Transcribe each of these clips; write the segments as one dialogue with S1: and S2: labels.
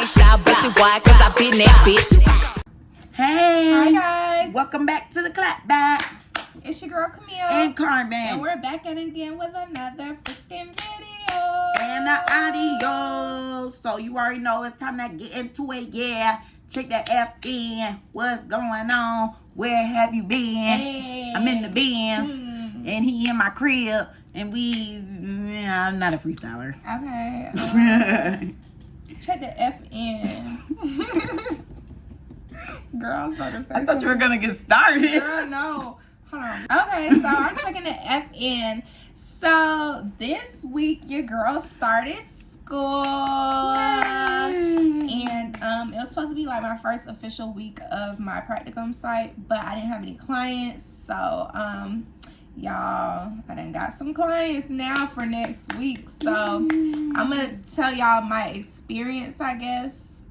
S1: ask y'all pussy why, cause I been that bitch.
S2: Hey.
S3: Hi guys.
S2: Welcome back to the Clapback.
S3: It's your girl Camille.
S2: And Carmen.
S3: And we're back at it again with another freaking video.
S2: And the audio. So you already know it's time to get into it, yeah. Check that FN. What's going on? Where have you been?
S3: Hey.
S2: I'm in the Benz. And he in my crib. And I'm not a freestyler.
S3: Okay. Check the FN. Girl, I was about to say
S2: I thought you were going to get started.
S3: Girl, no. Hold on. Okay, so I'm checking the FN. So this week your girl started school.
S2: Yay.
S3: And it was supposed to be like my first official week of my practicum site, but I didn't have any clients. So y'all, I done got some clients now for next week. So I'm gonna tell y'all my experience, I guess,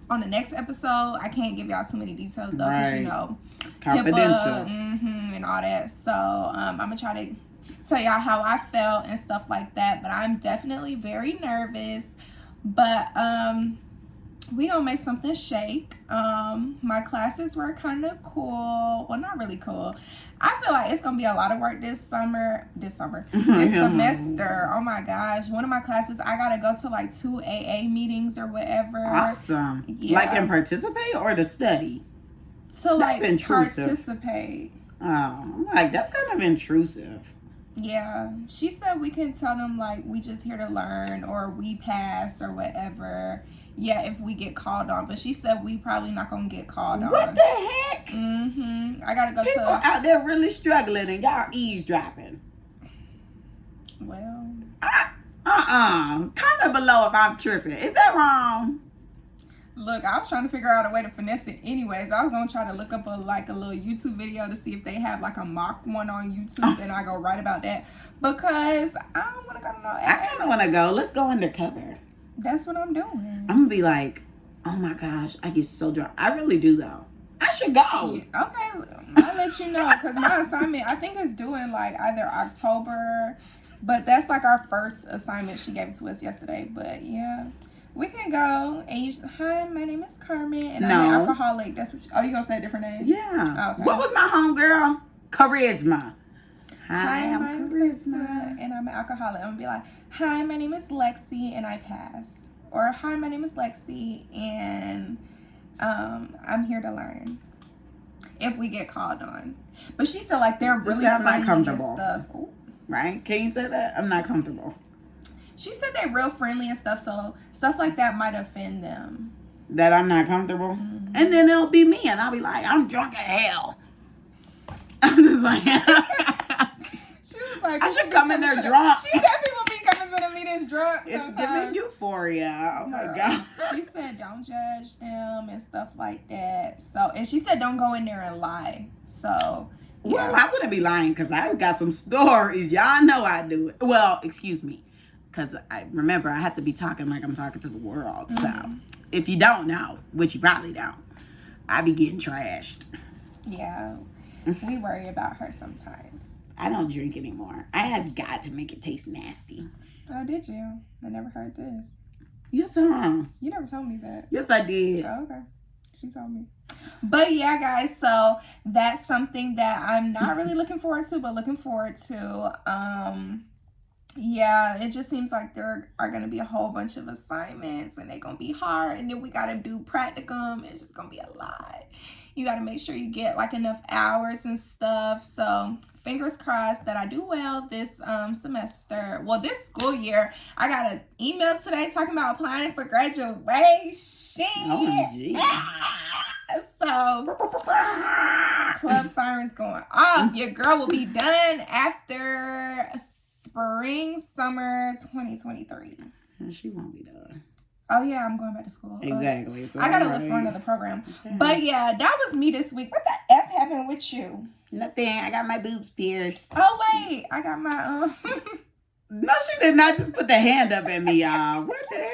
S3: on the next episode. I can't give y'all too many details though, because you know,
S2: confidential.
S3: HIPAA, and all that. So I'm gonna try to tell y'all how I felt and stuff like that. But I'm definitely very nervous. But we gonna make something shake. My classes were kind of cool. Well, not really cool. I feel like it's gonna be a lot of work this semester. Oh my gosh, one of my classes I gotta go to like 2 AA meetings or whatever.
S2: Awesome.
S3: Yeah.
S2: Like and participate or to study?
S3: To like
S2: intrusive.
S3: participate.
S2: Oh, like that's kind of intrusive.
S3: Yeah, she said we can tell them like we just here to learn or we pass or whatever. Yeah, if we get called on. But she said we probably not gonna get called on.
S2: What the heck?
S3: I gotta go
S2: People
S3: to
S2: out there really struggling and y'all eavesdropping.
S3: Well,
S2: comment below if I'm tripping. Is that wrong?
S3: look, I was trying to figure out a way to finesse it anyways. I was gonna try to look up a little YouTube video to see if they have like a mock one on YouTube and I go write about that. Because I don't wanna go to no
S2: I kind of want to go. Let's go undercover.
S3: That's what I'm doing.
S2: I'm going to be like, oh my gosh, I get so drunk. I really do though. I should go.
S3: Yeah, okay, I'll let you know because my assignment I think is due in like either October, but that's like our first assignment. She gave it to us yesterday. But yeah, we can go. And you hi, my name is Carmen and I'm an alcoholic. That's what you gonna say a different name?
S2: Yeah.
S3: Okay.
S2: What was my homegirl? Charisma.
S3: Hi, I'm Charisma and I'm an alcoholic. I'm gonna be like, hi, my name is Lexi and I pass. Or hi, my name is Lexi and I'm here to learn. If we get called on. But she said like they're really
S2: I'm not
S3: friendly
S2: comfortable.
S3: and stuff. Ooh.
S2: Right? Can you say that? I'm not comfortable.
S3: She said they're real friendly and stuff, so stuff like that might offend them.
S2: That I'm not comfortable? And then it'll be me and I'll be like, I'm drunk as hell. I'm just like...
S3: She was like,
S2: I should come in there drunk.
S3: She said people be coming to the meetings drunk sometimes.
S2: It's giving euphoria. Oh my God.
S3: She said don't judge them and stuff like that. So, and she said don't go in there and lie. So, yeah.
S2: Well, I wouldn't be lying because I got some stories. Y'all know I do it. Well, excuse me. Because I remember I have to be talking like I'm talking to the world. So, if you don't know, which you probably don't, I be getting trashed.
S3: Yeah. We worry about her sometimes.
S2: I don't drink anymore. I asked God to make it taste nasty.
S3: Oh, did you? I never heard this.
S2: Yes, sir.
S3: You never told me that.
S2: Yes, I did.
S3: Oh, okay. She told me. But yeah, guys, so that's something that I'm not really looking forward to, but looking forward to. Yeah, it just seems like there are going to be a whole bunch of assignments and they're going to be hard. And then we got to do practicum. It's just going to be a lot. You got to make sure you get like enough hours and stuff. So fingers crossed that I do well this semester. Well, this school year. I got an email today talking about applying for graduation.
S2: Oh, geez.
S3: So club sirens going off. Your girl will be done after spring, summer 2023.
S2: She won't be done.
S3: Oh, yeah, I'm going back to school.
S2: Exactly. So
S3: I got to look for another program. Okay. But, yeah, that was me this week. What the F happened with you?
S2: Nothing. I got my boobs pierced.
S3: Oh, wait. I got my...
S2: No, she did not just put the hand up at me, y'all. What the hell?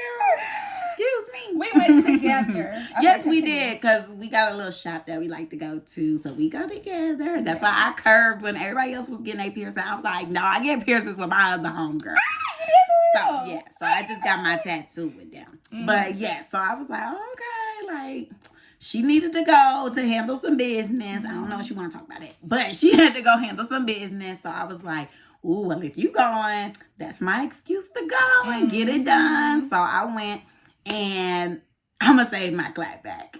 S2: Excuse me.
S3: We went together.
S2: Yes, we did, because we got a little shop that we like to go to, so we go together. That's why I curved when everybody else was getting a piercing. I was like, no, I get piercings with my other homegirl.
S3: real?
S2: So, yeah. So, I just got my tattoo with them. But, yeah. So, I was like, okay, like, she needed to go to handle some business. I don't know if she want to talk about it. But she had to go handle some business. So, I was like, ooh, well, if you going, that's my excuse to go and get it done. So, I went and I'm going to save my clapback.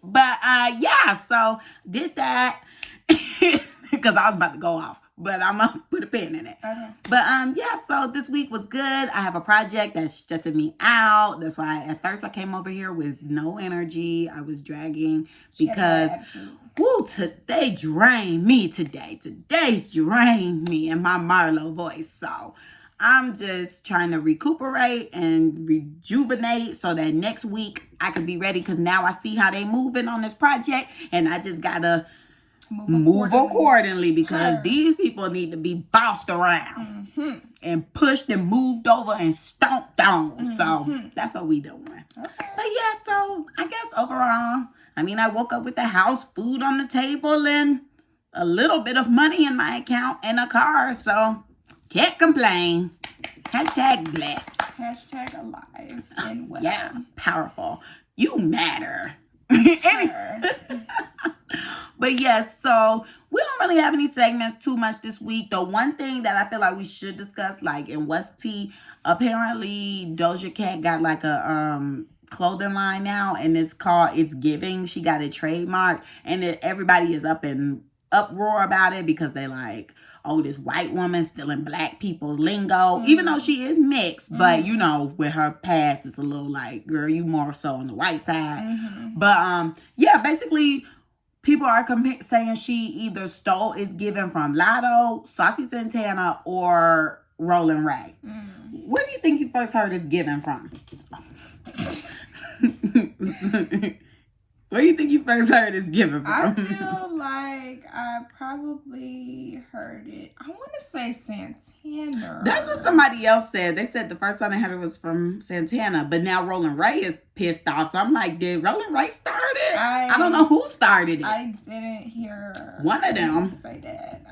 S2: But, yeah, so did that because I was about to go off. But I'm going to put a pin in it.
S3: Okay.
S2: But, yeah, so this week was good. I have a project that's stressing me out. That's why at first I came over here with no energy. I was dragging because, woo, they drained me today. Today drained me in my Marlo voice. So I'm just trying to recuperate and rejuvenate so that next week I can be ready. Because now I see how they moving on this project. And I just got to move accordingly because these people need to be bossed around and pushed and moved over and stomped on. So that's what we doing. Okay. But yeah, so I guess overall, I mean, I woke up with the house, food on the table, and a little bit of money in my account and a car. So can't complain. Hashtag blessed.
S3: Hashtag alive and well.
S2: Yeah, powerful. You matter. But yes, so we don't really have any segments too much this week. The one thing that I feel like we should discuss, like in What's Tea, apparently Doja Cat got like a clothing line now, and it's called It's Giving. She got it trademarked, and everybody is up in uproar about it because they like, oh, this white woman stealing black people's lingo, even though she is mixed. But, you know, with her past, it's a little like, girl, you more so on the white side. But, yeah, basically, people are saying she either stole It's Given from Lotto, Saucy Santana, or Rolling Ray. Where do you think you first heard It's Given from? Where do you think you first heard It's Given from?
S3: I feel like I probably heard it. I want to say Santana.
S2: That's what somebody else said. They said the first time they heard it was from Santana, but now Rolling Ray is pissed off. So I'm like, did Rolling Ray start it? I don't know who started it.
S3: I didn't hear
S2: one of them
S3: say that.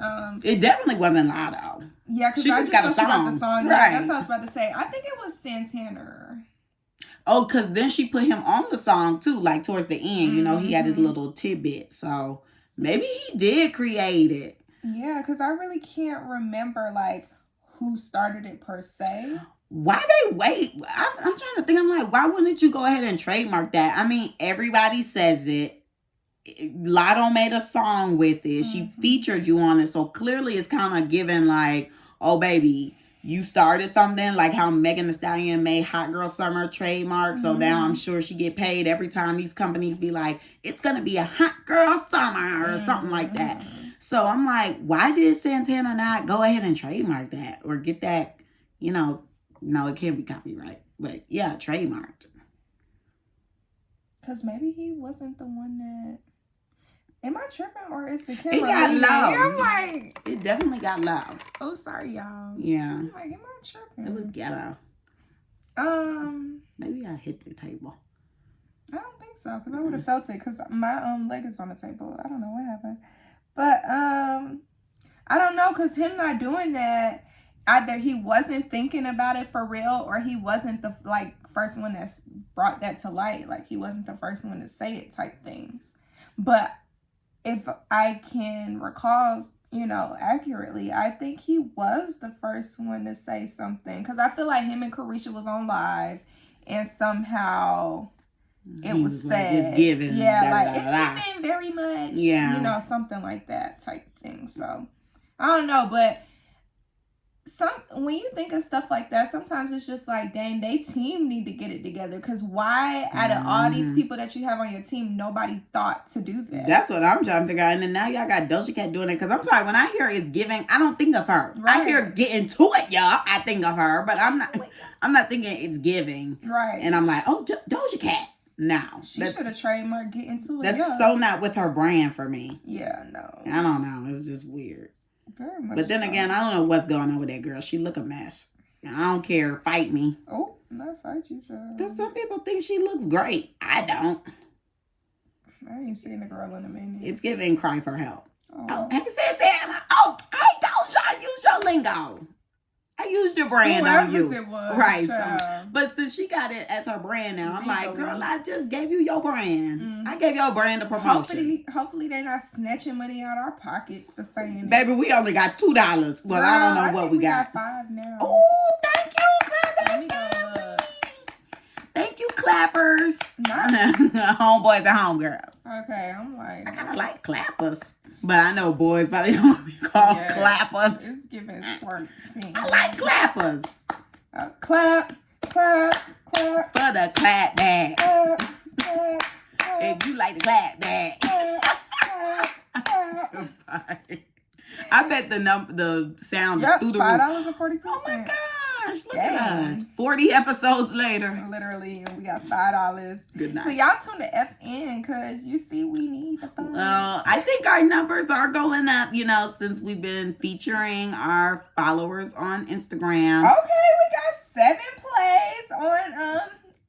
S2: It definitely wasn't Lotto.
S3: Yeah, because I just got the song.
S2: Right.
S3: Yeah, that's what I was about to say. I think it was Santana.
S2: Oh, because then she put him on the song, too, like towards the end. You know, he had his little tidbit. So maybe he did create it.
S3: Yeah, because I really can't remember, like, who started it per se.
S2: Why they wait? I'm trying to think. I'm like, why wouldn't you go ahead and trademark that? I mean, everybody says it. Lotto made a song with it. She featured you on it. So clearly it's kind of giving like, oh, baby, you started something, like how Megan Thee Stallion made Hot Girl Summer trademark. So now I'm sure she get paid every time these companies be like, it's going to be a Hot Girl Summer or something like that. So I'm like, why did Santana not go ahead and trademark that or get that, you know, no, it can't be copyright. But yeah, trademarked.
S3: Because maybe he wasn't the one that... Am I tripping or is the camera?
S2: It got loud.
S3: I'm like...
S2: It definitely got loud.
S3: Oh, sorry, y'all.
S2: Yeah.
S3: I'm like, am I tripping?
S2: It was ghetto. Maybe I hit the table.
S3: I don't think so, because I would have felt it, because my leg is on the table. I don't know what happened. But, I don't know, because him not doing that, either he wasn't thinking about it for real, or he wasn't the, like, first one that's brought that to light. Like, he wasn't the first one to say it type thing. But if I can recall, you know, accurately, I think he was the first one to say something. Because I feel like him and Carisha was on live, and somehow it was said.
S2: Like, it's given.
S3: Yeah, like, it's given very much.
S2: Yeah.
S3: You know, something like that type thing. So, I don't know, but when you think of stuff like that, sometimes it's just like, dang, they team need to get it together. Because why, out of all these people that you have on your team, nobody thought to do that? That's
S2: what I'm trying to figure out. And then now y'all got Doja Cat doing it. Because I'm sorry, when I hear It's Giving, I don't think of her. Right. I hear Getting To It, y'all. I think of her, but I'm not thinking It's Giving.
S3: Right.
S2: And I'm like, oh, Doja Cat. Now
S3: she should have trademarked Getting To It.
S2: That's so not with her brand for me.
S3: Yeah, no.
S2: I don't know. It's just weird.
S3: Very much.
S2: But then again, I don't know what's going on with that girl. She look a mess. I don't care. Fight me.
S3: Oh, not fight you, child.
S2: Because some people think she looks great. I don't.
S3: I ain't seen the girl in a minute.
S2: It's giving cry for help. Oh, hey, Santana. Oh, hey, Doja, use your lingo. I used your brand
S3: Whoever
S2: on you.
S3: it was,
S2: Right.
S3: child.
S2: So, but since she got it as her brand now, I'm like,
S3: Legally.
S2: girl, I just gave you your brand.
S3: Mm.
S2: I gave your brand a promotion.
S3: Hopefully they're not snatching money out our pockets for saying it.
S2: Baby, we only got $2. Well,
S3: Girl,
S2: I don't know what
S3: think
S2: we
S3: got 5 now.
S2: Oh, thank you,
S3: Let me
S2: Clapback.
S3: go look.
S2: Thank you, clappers.
S3: Not-
S2: Homeboys and homegirls.
S3: Okay, I'm like,
S2: I kind of like clappers. But I know boys probably don't want to be called clappers.
S3: It's giving twerk.
S2: I like clappers.
S3: Clap, clap, clap.
S2: For the clapback.
S3: Clap, clap, clap.
S2: If you like the clapback. I bet the sound is through the roof.
S3: $5.42.
S2: Oh my gosh, look
S3: Dang.
S2: at us. 40 episodes later.
S3: Literally, and we got $5.
S2: Good night.
S3: So y'all tune the F in because you see we need the funds.
S2: I think our numbers are going up, since we've been featuring our followers on Instagram.
S3: Okay, we got 7 plays on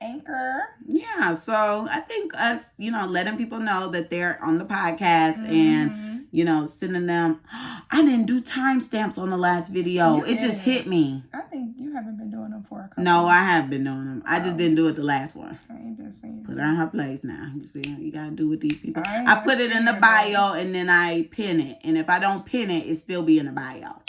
S3: Anchor.
S2: Yeah, so I think us, letting people know that they're on the podcast and, sending them. I didn't do timestamps on the last video. It just hit me.
S3: I think you haven't been doing them for a couple.
S2: No, I have been doing them. I just didn't do it the last one.
S3: I ain't been seeing
S2: Put her in her place now. You see, you gotta do with these people.
S3: I ain't
S2: I put it in the
S3: seen it,
S2: bio and then I pin it. And if I don't pin it, it still be in the bio.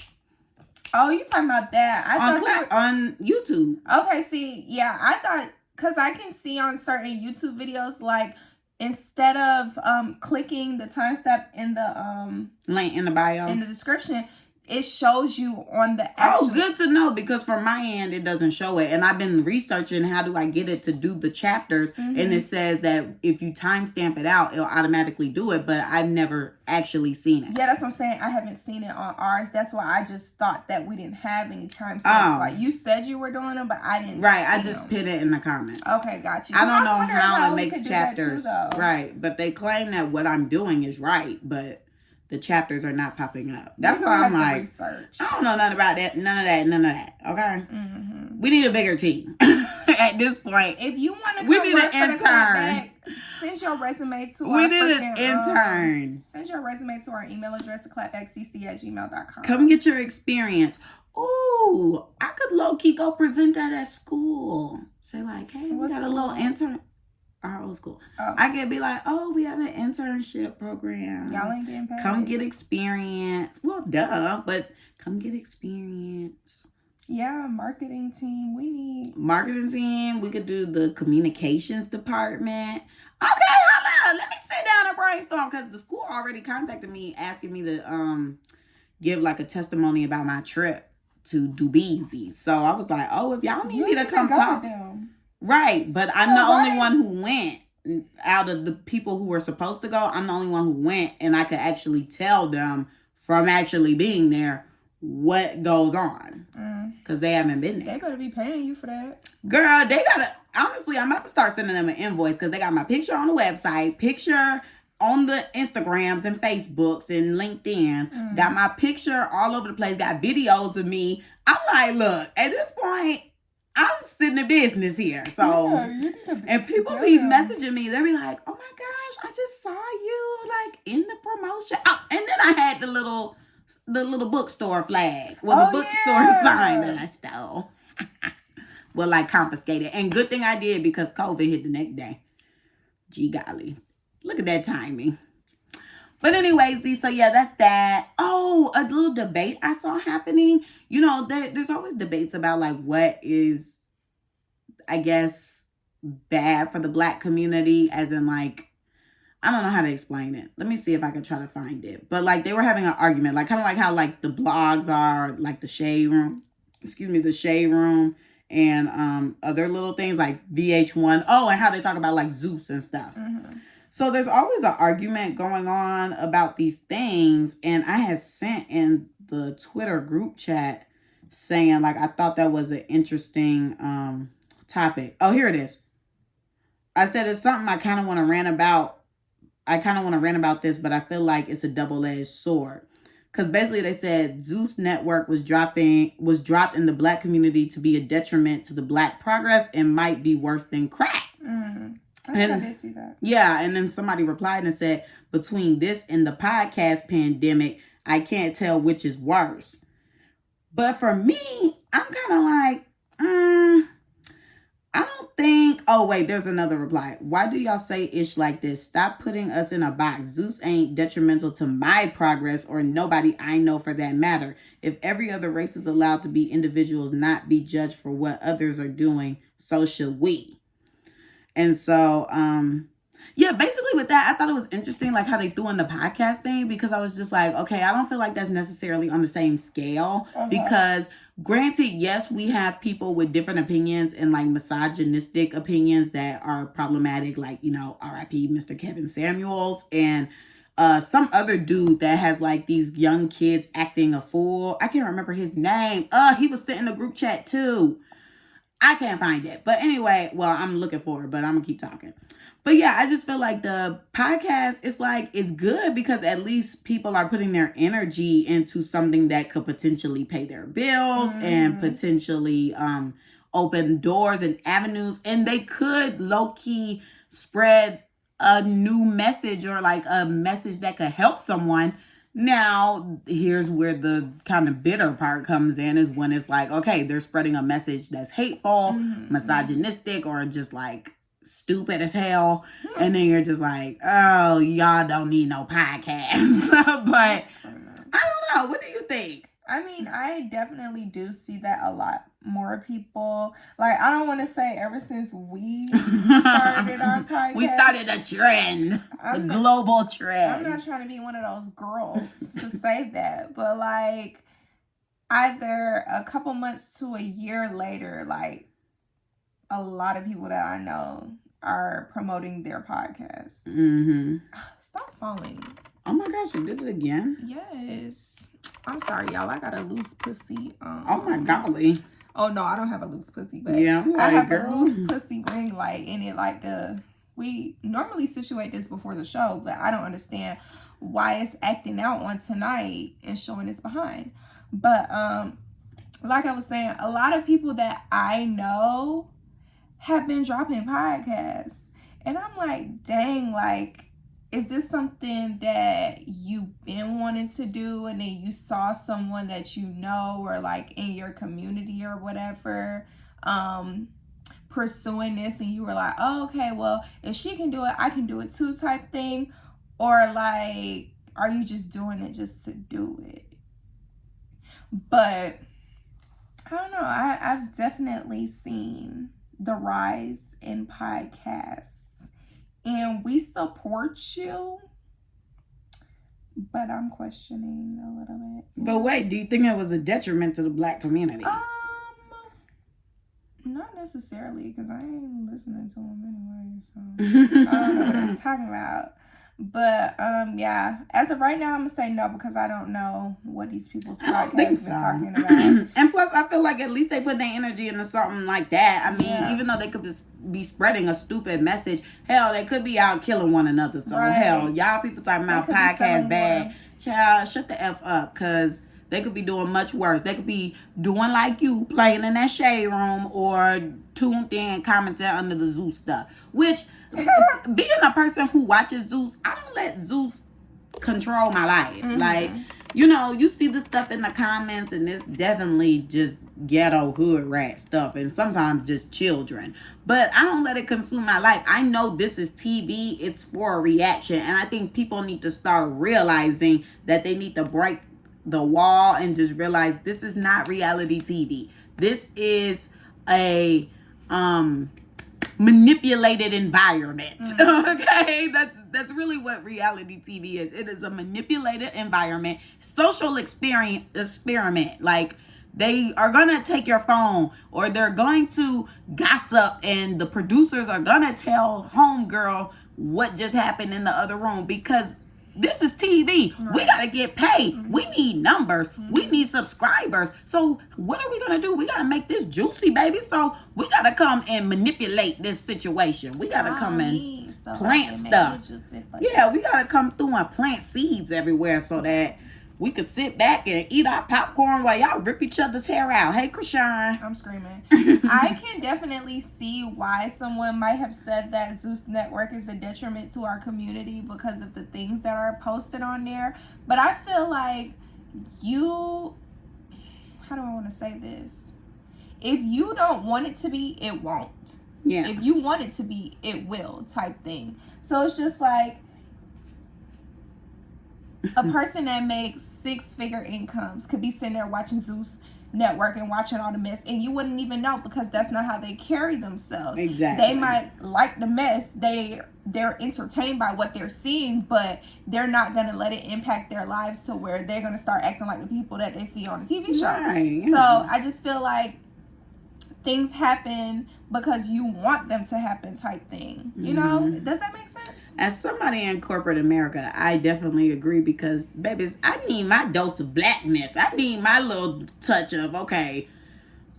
S3: Oh, you talking about that? I thought
S2: on YouTube.
S3: Okay, see, yeah, I thought because I can see on certain YouTube videos like instead of clicking the timestamp in the
S2: Link in the bio.
S3: in the description, it shows you on the actual.
S2: Oh, good to know, because from my end it doesn't show it, and I've been researching how do I get it to do the chapters, and it says that if you timestamp it out, it'll automatically do it, but I've never actually seen it.
S3: Yeah, that's what I'm saying. I haven't seen it on ours. That's why I just thought that we didn't have any timestamps.
S2: Oh.
S3: Like you said you were doing them, but I didn't.
S2: Right, I
S3: see
S2: just
S3: them.
S2: put it in the comments.
S3: Okay, got you.
S2: I don't
S3: was
S2: know
S3: wondering
S2: how it
S3: we
S2: makes
S3: could do that
S2: chapters.
S3: too, though.
S2: Right, but they claim that what I'm doing is right, but the chapters are not popping up. That's
S3: We
S2: why
S3: gonna
S2: I'm
S3: have to
S2: like,
S3: research.
S2: I don't know nothing about that. None of that. Okay, we need a bigger team at this point.
S3: If you want to
S2: We
S3: come
S2: need
S3: work
S2: an
S3: for the Clapback, send your resume to
S2: We
S3: our
S2: need an
S3: freaking,
S2: intern.
S1: Send your resume to our email address, theclapbackcc@gmail.com.
S2: Come get your experience. Ooh, I could low-key go present that at school. Say like, hey, we
S3: What
S2: got a little
S3: school?
S2: intern. Our old school.
S3: Oh.
S2: I could be like, oh, we have an internship program.
S3: Y'all ain't getting paid.
S2: Come get experience. Well, duh, but come get experience.
S3: Yeah, marketing team. We need.
S2: Marketing team. We could do the communications department. Okay, hold on. Let me sit down and brainstorm, because the school already contacted me asking me to give like a testimony about my trip to Dubeezy. So I was like, oh, if y'all need me to come
S3: go
S2: talk.
S3: with them.
S2: Right, but I'm
S3: So
S2: the only
S3: why-
S2: one who went. Out of the people who were supposed to go, I'm the only one who went, and I could actually tell them from actually being there what goes on, because they haven't been there.
S3: They better be paying you for that.
S2: Girl, they gotta, honestly, I'm about to start sending them an invoice, because they got my picture on the website, picture on the Instagrams and Facebooks and LinkedIns, got my picture all over the place, got videos of me. I'm like, look, at this point, I'm sitting in business here. So,
S3: Yeah, you need to be-
S2: and people be messaging me. They be like, oh my gosh, I just saw you like in the promotion. Oh, and then I had the little bookstore flag. Well, the bookstore sign that I stole. Well, like confiscated. And good thing I did, because COVID hit the next day. Gee golly. Look at that timing. But anyways, Z, so yeah, that's that. Oh, a little debate I saw happening. There's always debates about like what is, I guess, bad for the Black community, as in like, I don't know how to explain it. Let me see if I can try to find it. But like they were having an argument, like kind of like how like the blogs are like the shade room, and other little things like VH1. Oh, and how they talk about like Zeus and stuff. So there's always an argument going on about these things. And I had sent in the Twitter group chat saying like, I thought that was an interesting topic. Oh, here it is. I said, it's something I kind of want to rant about. This, but I feel like it's a double-edged sword. Because basically they said Zeus Network was dropped in the Black community to be a detriment to the Black progress and might be worse than crack.
S3: I did see that.
S2: Yeah, and then somebody replied and said, between this and the podcast pandemic, I can't tell which is worse. But for me, I'm kind of like, I don't think. Oh, wait, there's another reply. Why do y'all say ish like this? Stop putting us in a box. Zeus ain't detrimental to my progress or nobody I know for that matter. If every other race is allowed to be individuals, not be judged for what others are doing, so should we. And so, yeah, basically with that, I thought it was interesting, like how they threw in the podcast thing, because I was just like, okay, I don't feel like that's necessarily on the same scale because granted, yes, we have people with different opinions and like misogynistic opinions that are problematic, like, you know, R.I.P. Mr. Kevin Samuels and some other dude that has like these young kids acting a fool. I can't remember his name. He was sitting in the group chat too. I can't find it. But anyway, well, I'm looking for it, but I'm gonna keep talking. But yeah, I just feel like the podcast, it's like, it's good because at least people are putting their energy into something that could potentially pay their bills and potentially open doors and avenues. And they could low-key spread a new message or like a message that could help someone. Now, here's where the kind of bitter part comes in, is when it's like, okay, they're spreading a message that's hateful, misogynistic, or just like stupid as hell. And then you're just like, oh, y'all don't need no podcast. But I don't know. What do you think?
S3: I mean, I definitely do see that a lot more people. Like, I don't want to say ever since we started our podcast.
S2: We started a trend. Global trend.
S3: I'm not trying to be one of those girls to say that. But, like, either a couple months to a year later, like, a lot of people that I know are promoting their podcast. Stop falling.
S2: Oh, my gosh, you did it again?
S3: Yes. I'm sorry, y'all. I got a loose pussy.
S2: Oh my golly.
S3: Oh no, I don't have a loose pussy, but
S2: yeah,
S3: I have a loose pussy ring light, and it like we normally situate this before the show, but I don't understand why it's acting out on tonight and showing its behind. But like I was saying, a lot of people that I know have been dropping podcasts, and I'm like, dang, like, is this something that you've been wanting to do and then you saw someone that you know or like in your community or whatever pursuing this, and you were like, oh, okay, well, if she can do it, I can do it too type thing? Or like, are you just doing it just to do it? But I don't know. I've definitely seen the rise in podcasts. And we support you, but I'm questioning a little bit.
S2: But wait, do you think it was a detriment to the Black community?
S3: Not necessarily, because I ain't listening to them anyway, so I don't know what I'm talking about. But yeah, as of right now, I'm gonna say no, because I don't know what these people's podcasts are talking about.
S2: And plus, I feel like at least they put their energy into something like that. I mean, even though they could be spreading a stupid message, hell, they could be out killing one another. So hell, y'all people talking about podcast bad, child, shut the F up, because they could be doing much worse. They could be doing like you, playing in that shade room, or tuned in, commenting under the Zeus stuff. Which, being a person who watches Zeus, I don't let Zeus control my life. Like, you know, you see the stuff in the comments, and it's definitely just ghetto hood rat stuff, and sometimes just children. But I don't let it consume my life. I know this is TV. It's for a reaction. And I think people need to start realizing that they need to break the wall and just realize this is not reality TV. This is a manipulated environment. Okay, that's really what reality TV is. It is a manipulated environment, social experiment. Like, they are gonna take your phone, or they're going to gossip, and the producers are gonna tell homegirl what just happened in the other room, because this is TV. Right. We gotta get paid. We need numbers. We need subscribers. So what are we gonna do? We gotta make this juicy, baby. So we gotta come and manipulate this situation. We gotta come and plant stuff. Yeah, we gotta come through and plant seeds everywhere so that we could sit back and eat our popcorn while y'all rip each other's hair out. Hey, Krishan.
S3: I'm screaming. I can definitely see why someone might have said that Zeus Network is a detriment to our community because of the things that are posted on there. But I feel like how do I want to say this? if you don't want it to be, it won't.
S2: Yeah.
S3: If you want it to be, it will, type thing. So it's just like a person that makes 6-figure incomes could be sitting there watching Zeus Network and watching all the mess, and you wouldn't even know, because that's not how they carry themselves.
S2: Exactly.
S3: They might like the mess. They're entertained by what they're seeing, but they're not going to let it impact their lives to where they're going to start acting like the people that they see on the TV show.
S2: Right.
S3: So I just feel like things happen because you want them to happen, type thing. You know? Does that make sense?
S2: As somebody in corporate America, I definitely agree, because, babies, I need my dose of blackness. I need my little touch of, okay,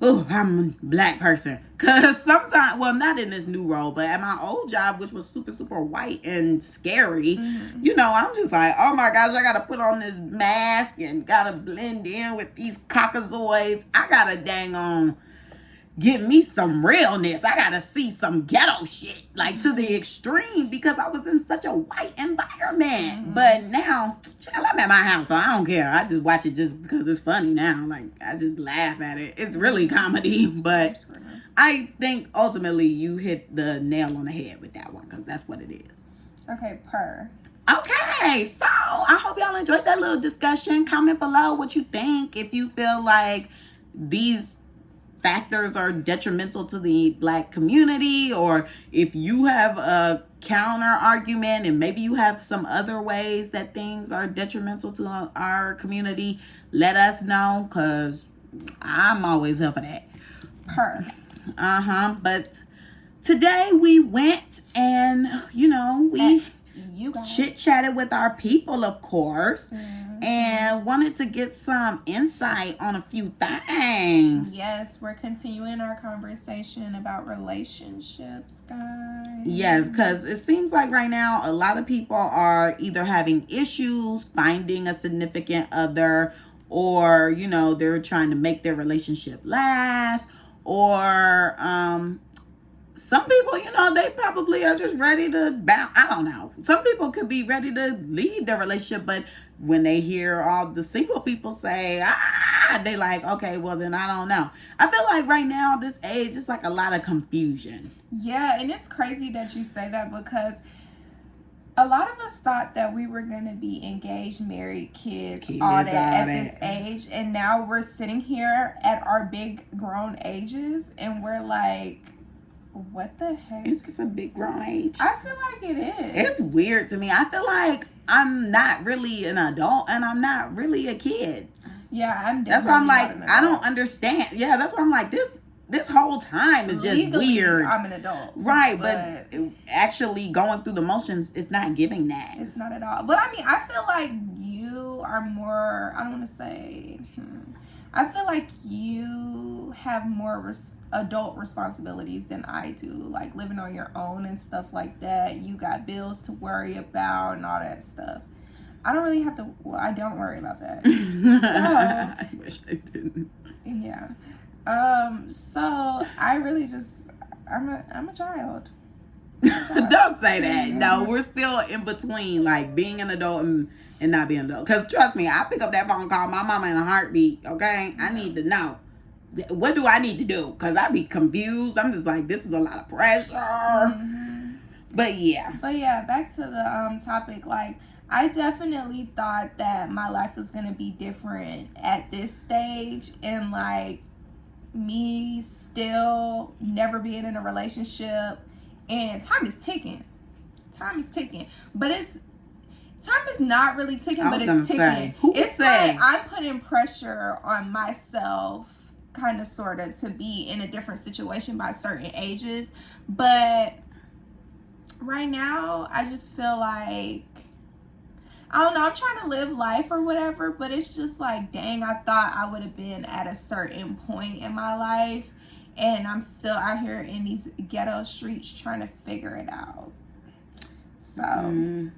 S2: oh, I'm a black person. Because sometimes, well, not in this new role, but at my old job, which was super, super white and scary, you know, I'm just like, oh my gosh, I got to put on this mask and got to blend in with these caucasoids. I got to dang on give me some realness. I gotta see some ghetto shit, like to the extreme, because I was in such a white environment. But now, child, I'm at my house, so I don't care. I just watch it just because it's funny now. Like, I just laugh at it. It's really comedy, but I think ultimately you hit the nail on the head with that one, because that's what it is.
S3: Okay,
S2: Okay, so I hope y'all enjoyed that little discussion. Comment below what you think. If you feel like these factors are detrimental to the black community, or if you have a counter argument and maybe you have some other ways that things are detrimental to our community, let us know, because I'm always here for that. But today we went and, you know, we chit-chatted with our people, of course, and wanted to get some insight on a few things.
S3: Yes, we're continuing our conversation about relationships, guys.
S2: Yes, because it seems like right now a lot of people are either having issues finding a significant other, or, you know, they're trying to make their relationship last, or some people, you know, they probably are just ready to bounce. I don't know. Some people could be ready to leave their relationship, but when they hear all the single people say, they like, okay, well then I don't know. I feel like right now, this age, it's like a lot of confusion.
S3: Yeah, and it's crazy that you say that, because a lot of us thought that we were going to be engaged, married, kids, all that at this age. And now we're sitting here at our big grown ages and we're like, what the heck?
S2: Is this a big grown age?
S3: I feel like it is.
S2: It's weird to me. I feel like I'm not really an adult and I'm not really a kid.
S3: Yeah, I'm definitely
S2: That's why I'm like,
S3: not an adult.
S2: I don't understand. Yeah, that's why I'm like, this whole time is just
S3: Legally,
S2: weird.
S3: I'm an adult.
S2: Right, but actually going through the motions, it's not giving that.
S3: It's not at all. But I mean, I feel like you are more, I don't want to say, I feel like you have more adult responsibilities than I do, like living on your own and stuff like that. You got bills to worry about and all that stuff. I don't really have to, well, I don't worry about that. So,
S2: I wish I didn't.
S3: Yeah. So I really just, I'm a child.
S2: Don't say that. No, we're still in between, like being an adult and not being an adult. Because trust me, I pick up that phone call, my mama in a heartbeat. Okay, I need to know, what do I need to do? Because I be confused. I'm just like, this is a lot of pressure. But yeah,
S3: back to the topic. Like, I definitely thought that my life was gonna be different at this stage, and like me still never being in a relationship, and time is ticking, but time is not really ticking, but it's ticking. It's like I'm putting pressure on myself, kind of, sort of, to be in a different situation by certain ages. But right now, I just feel like, I don't know, I'm trying to live life or whatever, but it's just like, dang, I thought I would have been at a certain point in my life, and I'm still out here in these ghetto streets trying to figure it out. So.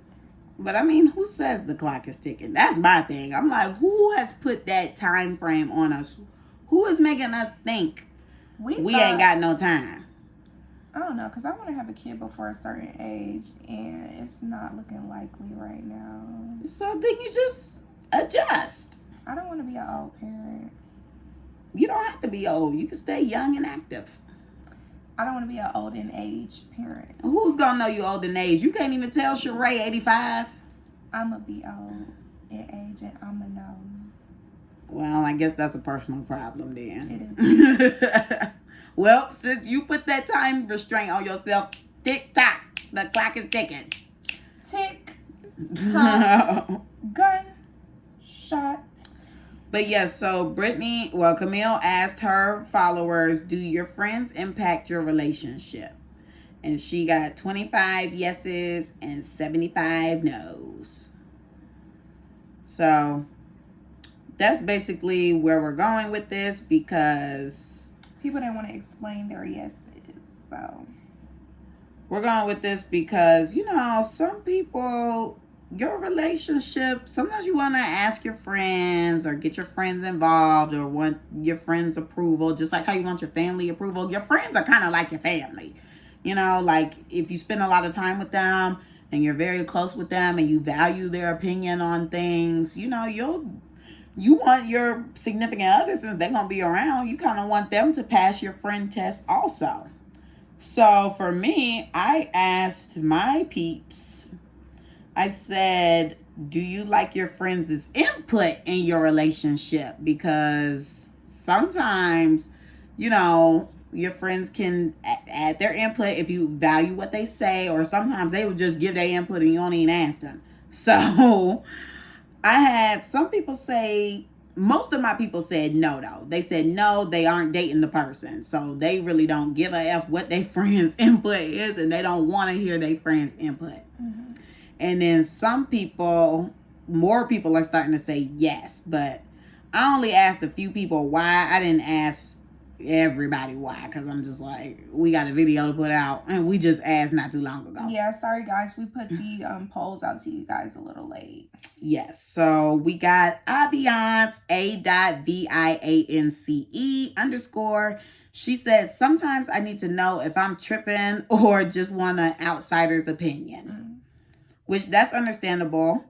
S2: But I mean, who says the clock is ticking? That's my thing. I'm like, who has put that time frame on us? Who is making us think we ain't got no time?
S3: I don't know, because I want to have a kid before a certain age, and it's not looking likely right now.
S2: So then you just adjust.
S3: I don't want to be an old parent.
S2: You don't have to be old. You can stay young and active.
S3: I don't want to be an old in age parent.
S2: Who's gonna know you old in age? You can't even tell Sheree 85.
S3: I'm going to be old in age and I'm going to know.
S2: Well, I guess that's a personal problem then.
S3: It is.
S2: Well, since you put that time restraint on yourself, tick tock, the clock is ticking.
S3: Tick tock. Gun shot.
S2: But yes, so Camille asked her followers, do your friends impact your relationship? And she got 25 yeses and 75 nos. So that's basically where we're going with this, because
S3: people didn't want to explain their yeses. So
S2: we're going with this because, some people, your relationship, sometimes you want to ask your friends or get your friends involved or want your friends' approval, just like how you want your family approval. Your friends are kind of like your family. Like if you spend a lot of time with them and you're very close with them and you value their opinion on things, you want your significant other, since they're going to be around, you kind of want them to pass your friend test also. So for me, I asked my peeps, I said, do you like your friends' input in your relationship? Because sometimes, your friends can add their input if you value what they say, or sometimes they would just give their input and you don't even ask them. So I had some people say, most of my people said no, though. They said no, they aren't dating the person. So they really don't give a F what their friends' input is, and they don't want to hear their friends' input. Mm-hmm. And then more people are starting to say yes. But I only asked a few people why. I didn't ask everybody why, because I'm just like, we got a video to put out, and we just asked not too long ago.
S3: Yeah, sorry guys, we put the polls out to you guys a little late.
S2: Yes, so we got Aviance A.VIANCE_ she said, sometimes I need to know if I'm tripping or just want an outsider's opinion. Which that's understandable,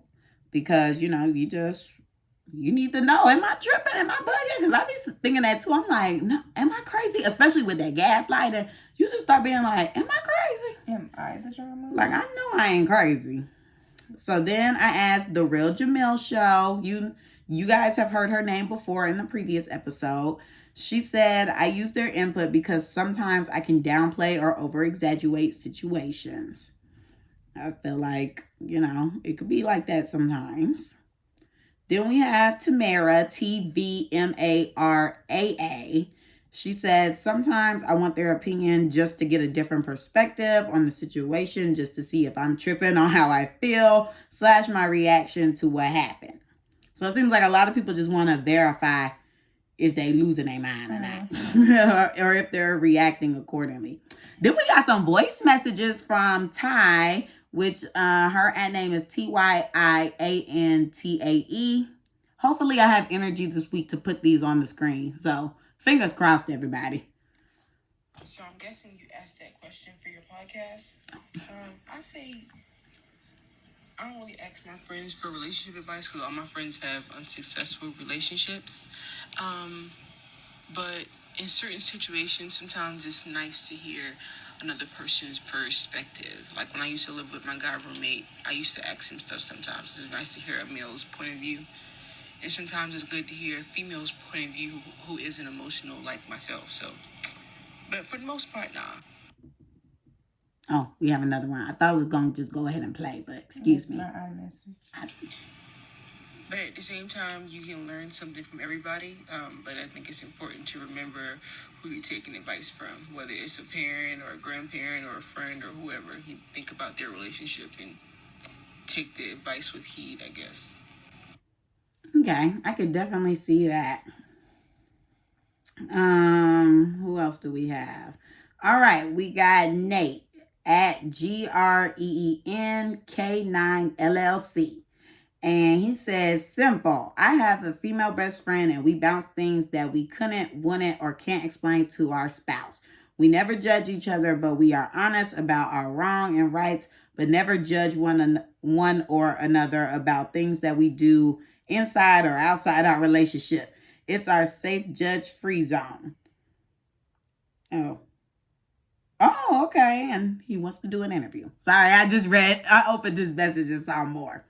S2: because you need to know, am I tripping? Am I bugging? Because I be thinking that too. I'm like, no, am I crazy? Especially with that gaslighting. You just start being like, am I crazy?
S3: Am I the drama?
S2: Like, I know I ain't crazy. So then I asked The Real Jamil Show. You guys have heard her name before in the previous episode. She said, I use their input because sometimes I can downplay or over-exaggerate situations. I feel like, it could be like that sometimes. Then we have Tamara, TVMARAA. She said, sometimes I want their opinion just to get a different perspective on the situation, just to see if I'm tripping on how I feel / my reaction to what happened. So it seems like a lot of people just want to verify if they losing their mind or not, or if they're reacting accordingly. Then we got some voice messages from Ty, which her ad name is TYIANTAE. Hopefully I have energy this week to put these on the screen. So fingers crossed, everybody.
S4: So I'm guessing you asked that question for your podcast. I say I don't really ask my friends for relationship advice because all my friends have unsuccessful relationships. But in certain situations, sometimes it's nice to hear another person's perspective. Like when I used to live with my guy roommate, I used to ask him stuff sometimes. It's nice to hear a male's point of view. And sometimes it's good to hear a female's point of view who isn't emotional like myself. So, but for the most part, nah.
S2: Oh, we have another one. I thought it was going to just go ahead and play, but excuse me.
S3: Not iMessage.
S2: I see.
S4: But at the same time, you can learn something from everybody. But I think it's important to remember who you're taking advice from, whether it's a parent or a grandparent or a friend or whoever. You think about their relationship and take the advice with heed, I guess.
S2: Okay, I could definitely see that. Who else do we have? All right, we got Nate at GREENK9LLC. And he says, simple. I have a female best friend and we bounce things that we couldn't, wouldn't, or can't explain to our spouse. We never judge each other, but we are honest about our wrong and rights, but never judge one or another about things that we do inside or outside our relationship. It's our safe judge free zone. Oh, okay. And he wants to do an interview. Sorry, I opened this message and saw more.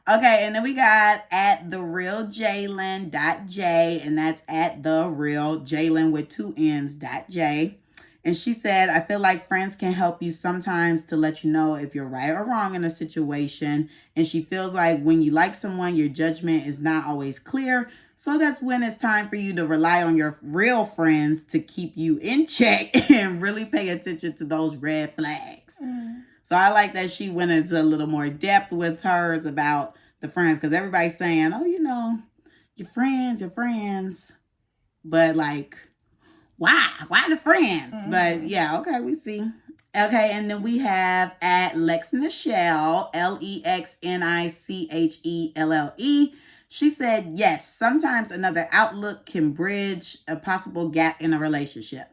S2: Okay, and then we got at therealjalen.j, and that's at therealjalen with 2 N's.j. And she said, I feel like friends can help you sometimes to let you know if you're right or wrong in a situation. And she feels like when you like someone, your judgment is not always clear. So that's when it's time for you to rely on your real friends to keep you in check and really pay attention to those red flags. So I like that she went into a little more depth with hers about the friends, because everybody's saying, oh, your friends. But like, why? Why the friends? But yeah, okay, we see. Okay, and then we have at Lexnichelle, Lexnichelle. She said, yes, sometimes another outlook can bridge a possible gap in a relationship.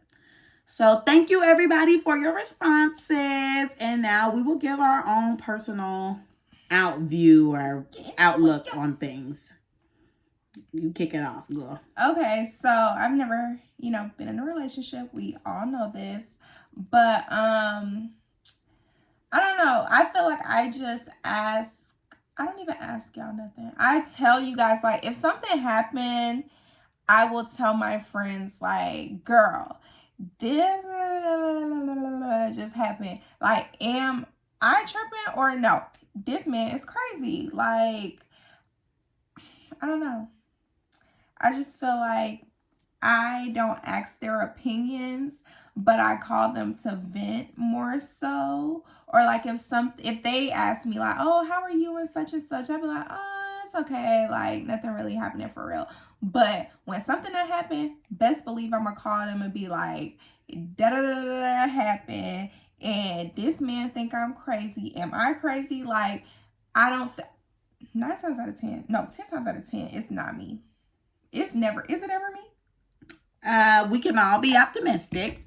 S2: So thank you, everybody, for your responses. And now we will give our own personal outview or outlook on things. You kick it off, girl.
S3: Okay, so I've never, been in a relationship. We all know this. But, I don't know. I feel like I don't even ask y'all nothing. I tell you guys, like, if something happened, I will tell my friends, like, girl, this just happened. Like, am I tripping or no? This man is crazy. Like, I don't know. I just feel like I don't ask their opinions, but I call them to vent more so. Or like if they ask me like, oh, how are you and such, I'd be like, oh, it's okay. Like nothing really happening for real. But when something that happened, best believe I'm gonna call them and be like, da happened. And this man think I'm crazy. Am I crazy? Like, I don't 9 times out of 10. No, 10 times out of 10, it's not me. It's never. Is it ever me?
S2: We can all be optimistic.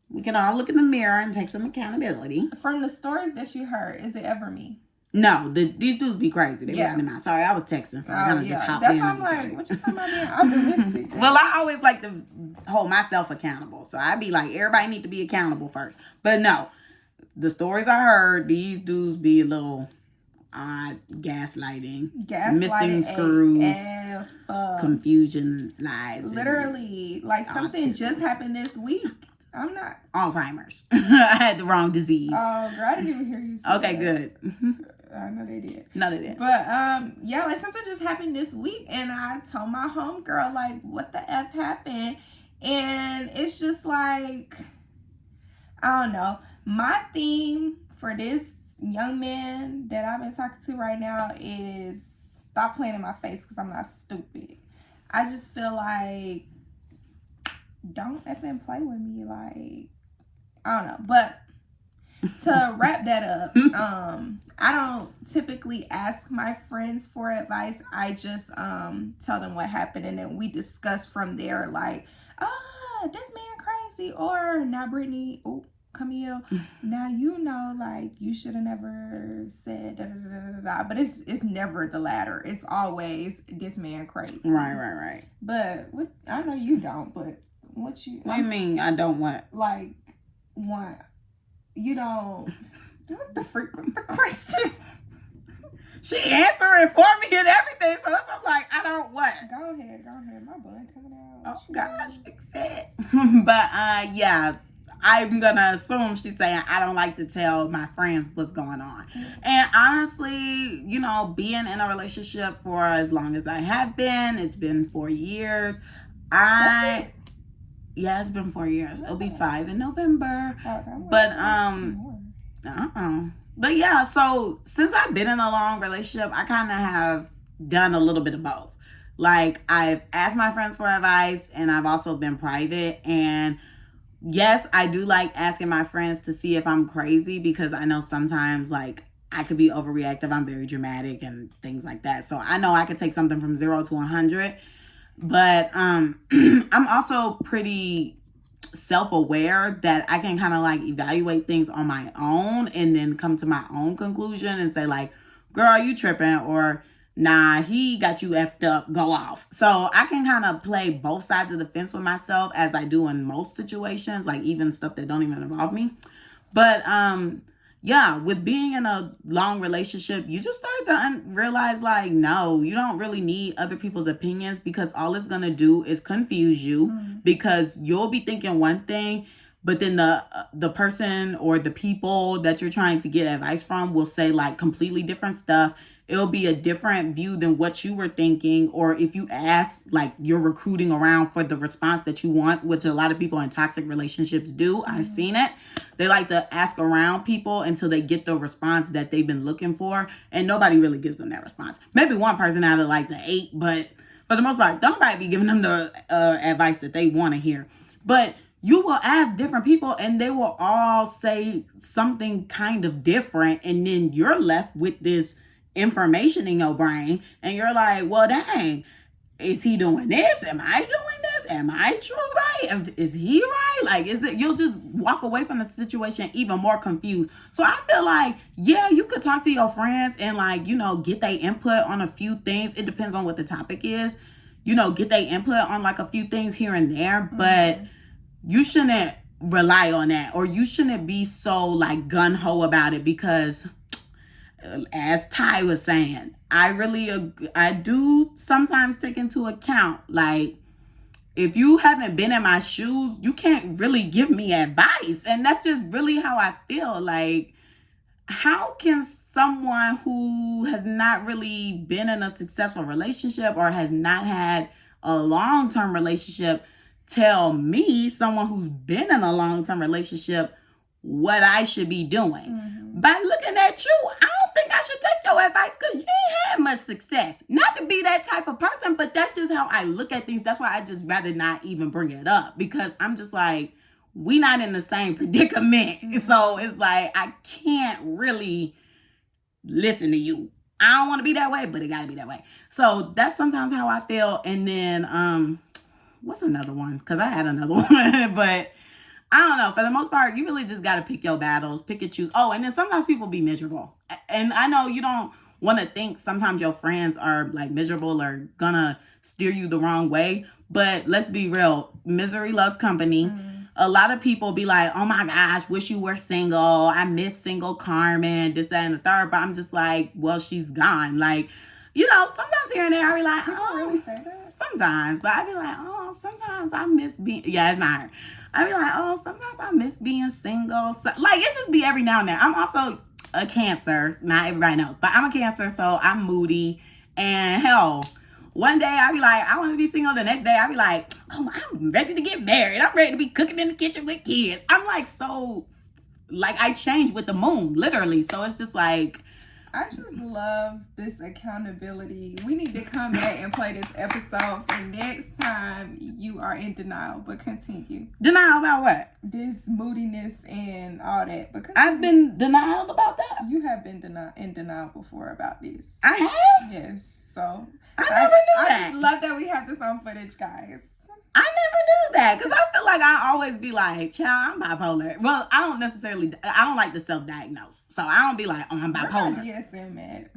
S2: We can all look in the mirror and take some accountability.
S3: From the stories that you heard, is it ever me?
S2: No, these dudes be crazy. They running them out. Sorry, I was texting, so I kind of just hopped in.
S3: That's why I'm like, what you talking about being optimistic?
S2: Well, I always like to hold myself accountable. So I'd be like, everybody need to be accountable first. But no, the stories I heard, these dudes be a little odd, gaslighting, missing screws, confusion, lies.
S3: Literally, like something just happened this week. I'm not
S2: Alzheimer's. I had the wrong disease.
S3: Oh, girl, I didn't even hear you say
S2: okay,
S3: that.
S2: Good.
S3: I know they did.
S2: No, they didn't.
S3: But yeah, like something just happened this week, and I told my homegirl like, what the F happened? And it's just like, I don't know. My theme for this young man that I've been talking to right now is stop playing in my face because I'm not stupid. I just feel like don't effing play with me. Like, I don't know. But to wrap that up, I don't typically ask my friends for advice. I just tell them what happened, and then we discuss from there. Like, this man crazy, or now Brittany, Camille, now like you should have never said da da da da da. But it's never the latter. It's always this man crazy.
S2: Right.
S3: But what I know you don't. But what do you
S2: mean? I don't what?
S3: Like what? You don't. What the freak was the question?
S2: She answering for me and everything, so that's I'm like, I don't what?
S3: Go ahead. My bun coming out.
S2: Oh gosh, upset. But yeah, I'm gonna assume she's saying I don't like to tell my friends what's going on. And honestly, being in a relationship for as long as I have been, it's been 4 years. Yeah, it's been 4 years. It'll be 5 in November. But But yeah, so since I've been in a long relationship, I kind of have done a little bit of both. Like, I've asked my friends for advice, and I've also been private. And yes, I do like asking my friends to see if I'm crazy, because I know sometimes, like, I could be overreactive. I'm very dramatic and things like that. So I know I could take something from 0 to 100. But I'm also pretty self-aware that I can kind of like evaluate things on my own and then come to my own conclusion and say like, girl, you tripping, or nah, he got you effed up, go off. So I can kind of play both sides of the fence with myself, as I do in most situations, like even stuff that don't even involve me. But yeah, with being in a long relationship, you just start to realize, like, no, you don't really need other people's opinions, because all it's gonna do is confuse you, because you'll be thinking one thing, but then the person or the people that you're trying to get advice from will say like completely different stuff. It'll be a different view than what you were thinking. Or if you ask, like, you're recruiting around for the response that you want, which a lot of people in toxic relationships do. I've seen it. They like to ask around people until they get the response that they've been looking for. And nobody really gives them that response. Maybe one person out of like the 8, but for the most part, nobody be giving them the advice that they want to hear. But you will ask different people and they will all say something kind of different. And then you're left with this information in your brain and you're like, well, dang, is he doing this? Am I doing this? Am I true right? Is he right? Like, is it, you'll just walk away from the situation even more confused. So I feel like, yeah, you could talk to your friends and, like, you know, get their input on a few things. It depends on what the topic is. You know, get their input on like a few things here and there, but you shouldn't rely on that, or you shouldn't be so like gun-ho about it, because as Ty was saying, I do sometimes take into account, like, if you haven't been in my shoes, you can't really give me advice. And that's just really how I feel. Like, how can someone who has not really been in a successful relationship or has not had a long-term relationship tell me, someone who's been in a long-term relationship, what I should be doing? By looking at you, I don't think I should take your advice, because you ain't had much success. Not to be that type of person, but that's just how I look at things. That's why I just rather not even bring it up, because I'm just like, we not in the same predicament. So it's like, I can't really listen to you. I don't want to be that way, but it got to be that way. So that's sometimes how I feel. And then, what's another one? Because I had another one, but I don't know. For the most part, you really just got to pick your battles, pick and choose. Oh, and then sometimes people be miserable. And I know you don't want to think sometimes your friends are like miserable or gonna steer you the wrong way. But let's be real. Misery loves company. A lot of people be like, oh my gosh, wish you were single. I miss single Carmen, this, that, and the third. But I'm just like, well, she's gone. Like, you know, sometimes here and there, I be like,
S3: People really say that?
S2: Sometimes. But I be like, oh, sometimes I miss being, yeah, it's not her. I be like, oh, sometimes I miss being single. So, like, it just be every now and then. I'm also a Cancer. Not everybody knows, but I'm a Cancer, so I'm moody. And hell, one day I be like, I want to be single. The next day I be like, oh, I'm ready to get married. I'm ready to be cooking in the kitchen with kids. I'm like, so, like, I change with the moon, literally. So it's just like,
S3: I just love this accountability. We need to come back and play this episode for next time you are in denial. But continue.
S2: Denial about what?
S3: This moodiness and all that. But
S2: I've been denial about that?
S3: You have been in denial before about this.
S2: I have?
S3: Yes. So
S2: I never knew that.
S3: I just love that we have this on footage, guys.
S2: I never knew that, because I feel like I always be like, child, I'm bipolar. Well, I don't like to self-diagnose. So I don't be like, oh, I'm bipolar.
S3: Where DSM at?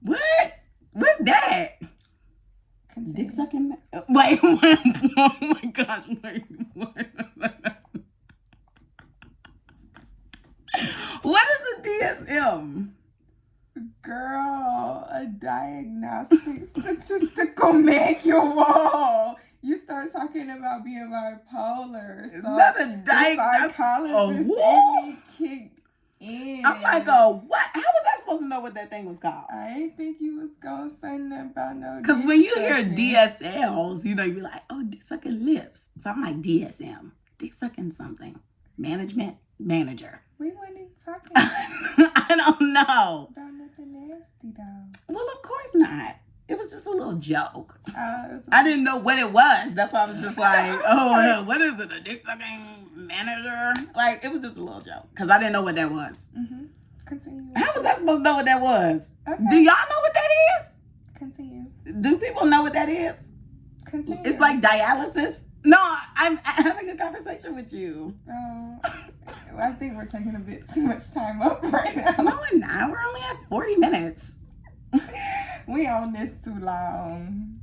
S2: What? What's that?
S3: Continue.
S2: Dick sucking? Wait, oh my gosh, wait, what? What is a DSM?
S3: Girl, a diagnostic statistical manual. You start talking about being bipolar. So
S2: not a diagnosis.
S3: Psychologist in me kicked in.
S2: I'm like, oh, what? How was I supposed to know what that thing was called?
S3: I didn't think you was going to say nothing about no.
S2: Because when you hear DSLs, you know, you be like, oh, dick sucking lips. So I'm like, DSM, dick sucking something. Management manager.
S3: We weren't even talking
S2: I don't know.
S3: about nothing nasty, though.
S2: Well, of course not. It was just a little joke.
S3: I
S2: didn't know what it was. That's why I was just like, oh, what is it? A dick sucking manager? Like, it was just a little joke. Because I didn't know what that was.
S3: Continue.
S2: How was I supposed to know what that was?
S3: Okay.
S2: Do y'all know what that is?
S3: Continue.
S2: Do people know what that is?
S3: Continue.
S2: It's like dialysis. No, I'm having a conversation with you.
S3: I think we're taking a bit too much time up right now.
S2: No, we're not. We're only at 40 minutes.
S3: We on this too long.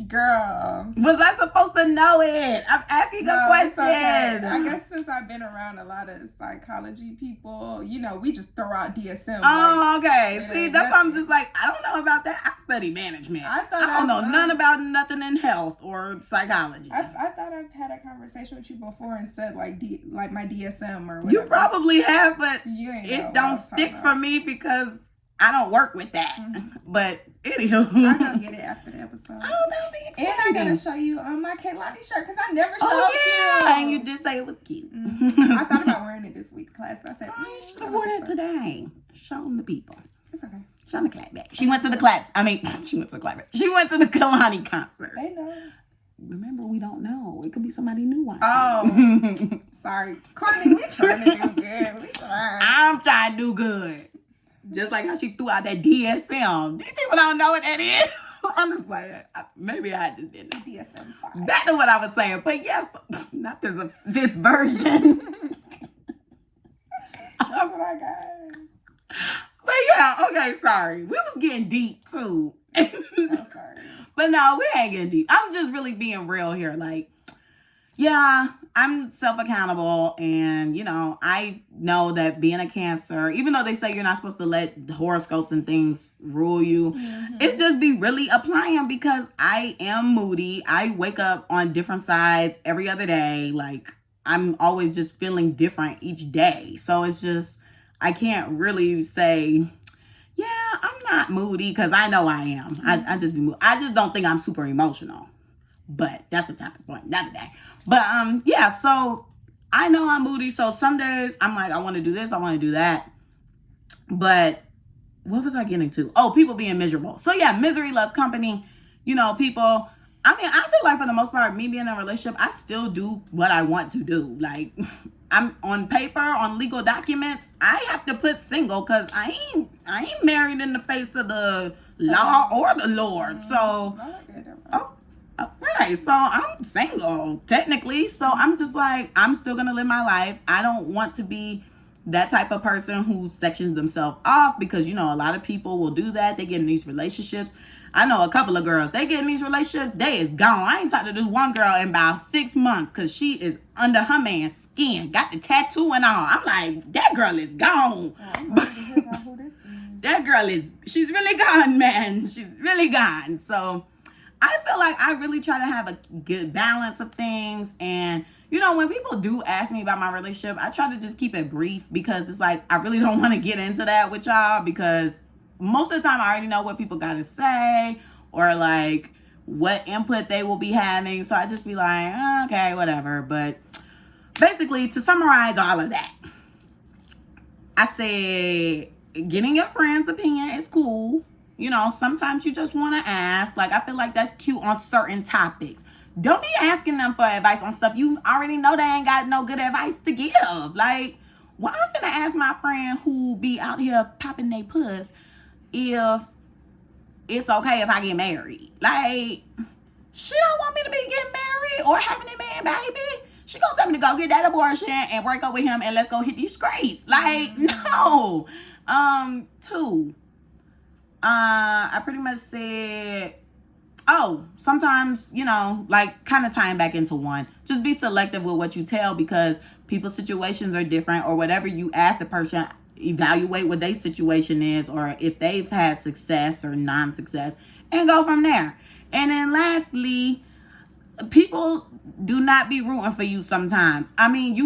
S3: Girl.
S2: Was I supposed to know it? I'm asking a question.
S3: It's okay. I guess since I've been around a lot of psychology people, you know, we just throw out DSM.
S2: Oh, okay. See, that's why I'm
S3: nothing.
S2: just like, I don't know about that. I study management.
S3: I
S2: don't know none about nothing in health or psychology.
S3: I thought I've had a conversation with you before and said like my DSM or whatever.
S2: You probably have, but
S3: You ain't know
S2: it
S3: what I
S2: don't
S3: was
S2: stick
S3: talking
S2: for me because I don't work with that.
S3: Mhm.
S2: But anywho,
S3: I'm gonna get it after the episode.
S2: Oh, that'll be exciting.
S3: And I gotta show you my Kaylani shirt because I never showed
S2: Oh, yeah.
S3: you.
S2: And you did say it was cute.
S3: I thought about wearing it this week, class, but I said,
S2: You should have worn it today. Show them the people.
S3: It's okay.
S2: Show them the clapback. She went to the clapback. She went to the Kalani concert.
S3: They know.
S2: Remember, we don't know. It could be somebody new watching.
S3: Oh, sorry, Courtney. We trying to do good. We trying.
S2: I'm trying to do good. Just like how she threw out that DSM. These people don't know what that is. I'm just playing. Maybe I just didn't know.
S3: DSM-5.
S2: That is what I was saying. But yes, not there's a fifth version.
S3: That's what I got.
S2: But yeah, okay, sorry. We was getting deep too.
S3: So sorry.
S2: But no, we ain't getting deep. I'm just really being real here. Like, yeah, I'm self-accountable. And, you know, I know that being a Cancer, even though they say you're not supposed to let the horoscopes and things rule you, it's just be really applying because I am moody. I wake up on different sides every other day. Like, I'm always just feeling different each day. So it's just, I can't really say, yeah, I'm not moody because I know I am. I just be moody. I just don't think I'm super emotional. But that's a topic for another day. But yeah, so I know I'm moody. So some days I'm like, I want to do this, I want to do that. But what was I getting to? Oh, people being miserable. So yeah, misery loves company. You know, people. I mean, I feel like for the most part, me being in a relationship, I still do what I want to do. Like, I'm on paper, on legal documents, I have to put single because I ain't married in the face of the law or the Lord. So, right. So I'm single technically. So I'm just like, I'm still gonna live my life. I don't want to be that type of person who sections themselves off because, you know, a lot of people will do that. They get in these relationships. I know a couple of girls, they get in these relationships, they is gone. I ain't talked to this one girl in about 6 months because she is under her man's skin. Got the tattoo and all. I'm like, that girl is gone. That girl she's really gone, man. She's really gone. So I feel like I really try to have a good balance of things. And, you know, when people do ask me about my relationship, I try to just keep it brief because it's like, I really don't want to get into that with y'all because most of the time I already know what people got to say or like what input they will be having. So I just be like, okay, whatever. But basically, to summarize all of that, I say getting your friend's opinion is cool. You know, sometimes you just want to ask. Like, I feel like that's cute on certain topics. Don't be asking them for advice on stuff you already know they ain't got no good advice to give. Like, why I'm gonna ask my friend who be out here popping their puss if it's okay if I get married? Like, she don't want me to be getting married or having a man, baby. She gonna tell me to go get that abortion and break up with him and let's go hit these streets. Like, no. 2, I pretty much said, sometimes, you know, like kind of tying back into 1, just be selective with what you tell because people's situations are different or whatever you ask the person, evaluate what their situation is or if they've had success or non-success and go from there. And then lastly, people do not be rooting for you sometimes. I mean,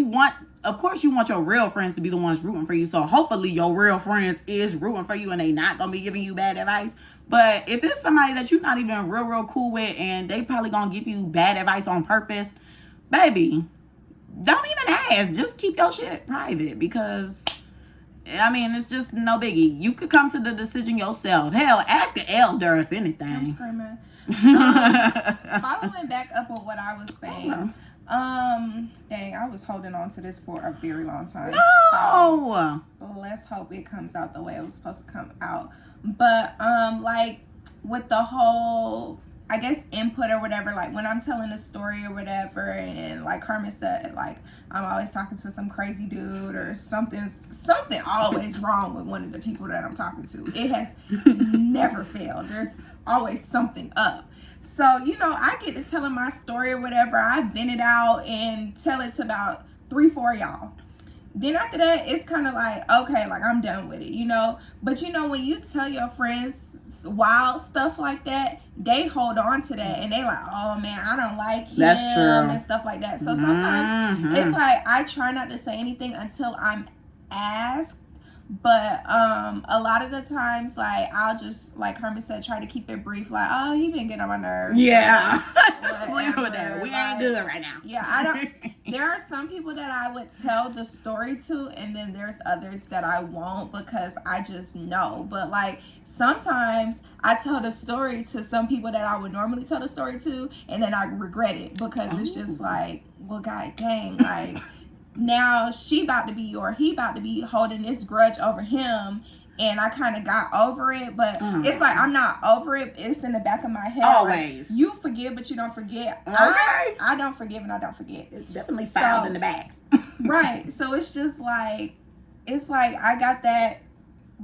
S2: of course you want your real friends to be the ones rooting for you. So hopefully your real friends is rooting for you and they not going to be giving you bad advice. But if it's somebody that you're not even real cool with and they probably going to give you bad advice on purpose, baby, don't even ask. Just keep your shit private because, I mean, it's just no biggie. You could come to the decision yourself. Hell, ask an elder if anything.
S3: I'm screaming. Following back up on what I was saying. Dang, I was holding on to this for a very long time.
S2: No.
S3: So let's hope it comes out the way it was supposed to come out. But like with the whole I guess input or whatever, like when I'm telling a story or whatever, and like Carmen said, like I'm always talking to some crazy dude or something always wrong with one of the people that I'm talking to. It has never failed. There's always something up. So, you know, I get to telling my story or whatever. I vent it out and tell it to about 3-4 y'all. Then after that, it's kind of like, okay, like I'm done with it, you know. But you know, when you tell your friends wild stuff like that, they hold on to that and they like, oh man, I don't like him.
S2: That's true.
S3: And stuff like that. So sometimes it's like I try not to say anything until I'm asked. But a lot of the times, like I'll just, like Herman said, try to keep it brief. Like, oh, he been getting on my nerves.
S2: Yeah,
S3: Whatever.
S2: we ain't good right now.
S3: Yeah, I don't. There are some people that I would tell the story to, and then there's others that I won't because I just know. But like sometimes I tell the story to some people that I would normally tell the story to, and then I regret it because it's just like, well, god dang, like. Now she about to be or he about to be holding this grudge over him, and I kind of got over it, but it's like I'm not over it. It's in the back of my head.
S2: Always.
S3: Like, you forgive, but you don't forget.
S2: Okay.
S3: I don't forgive and I don't forget.
S2: It's definitely filed in the back.
S3: Right. So it's just like, it's like I got that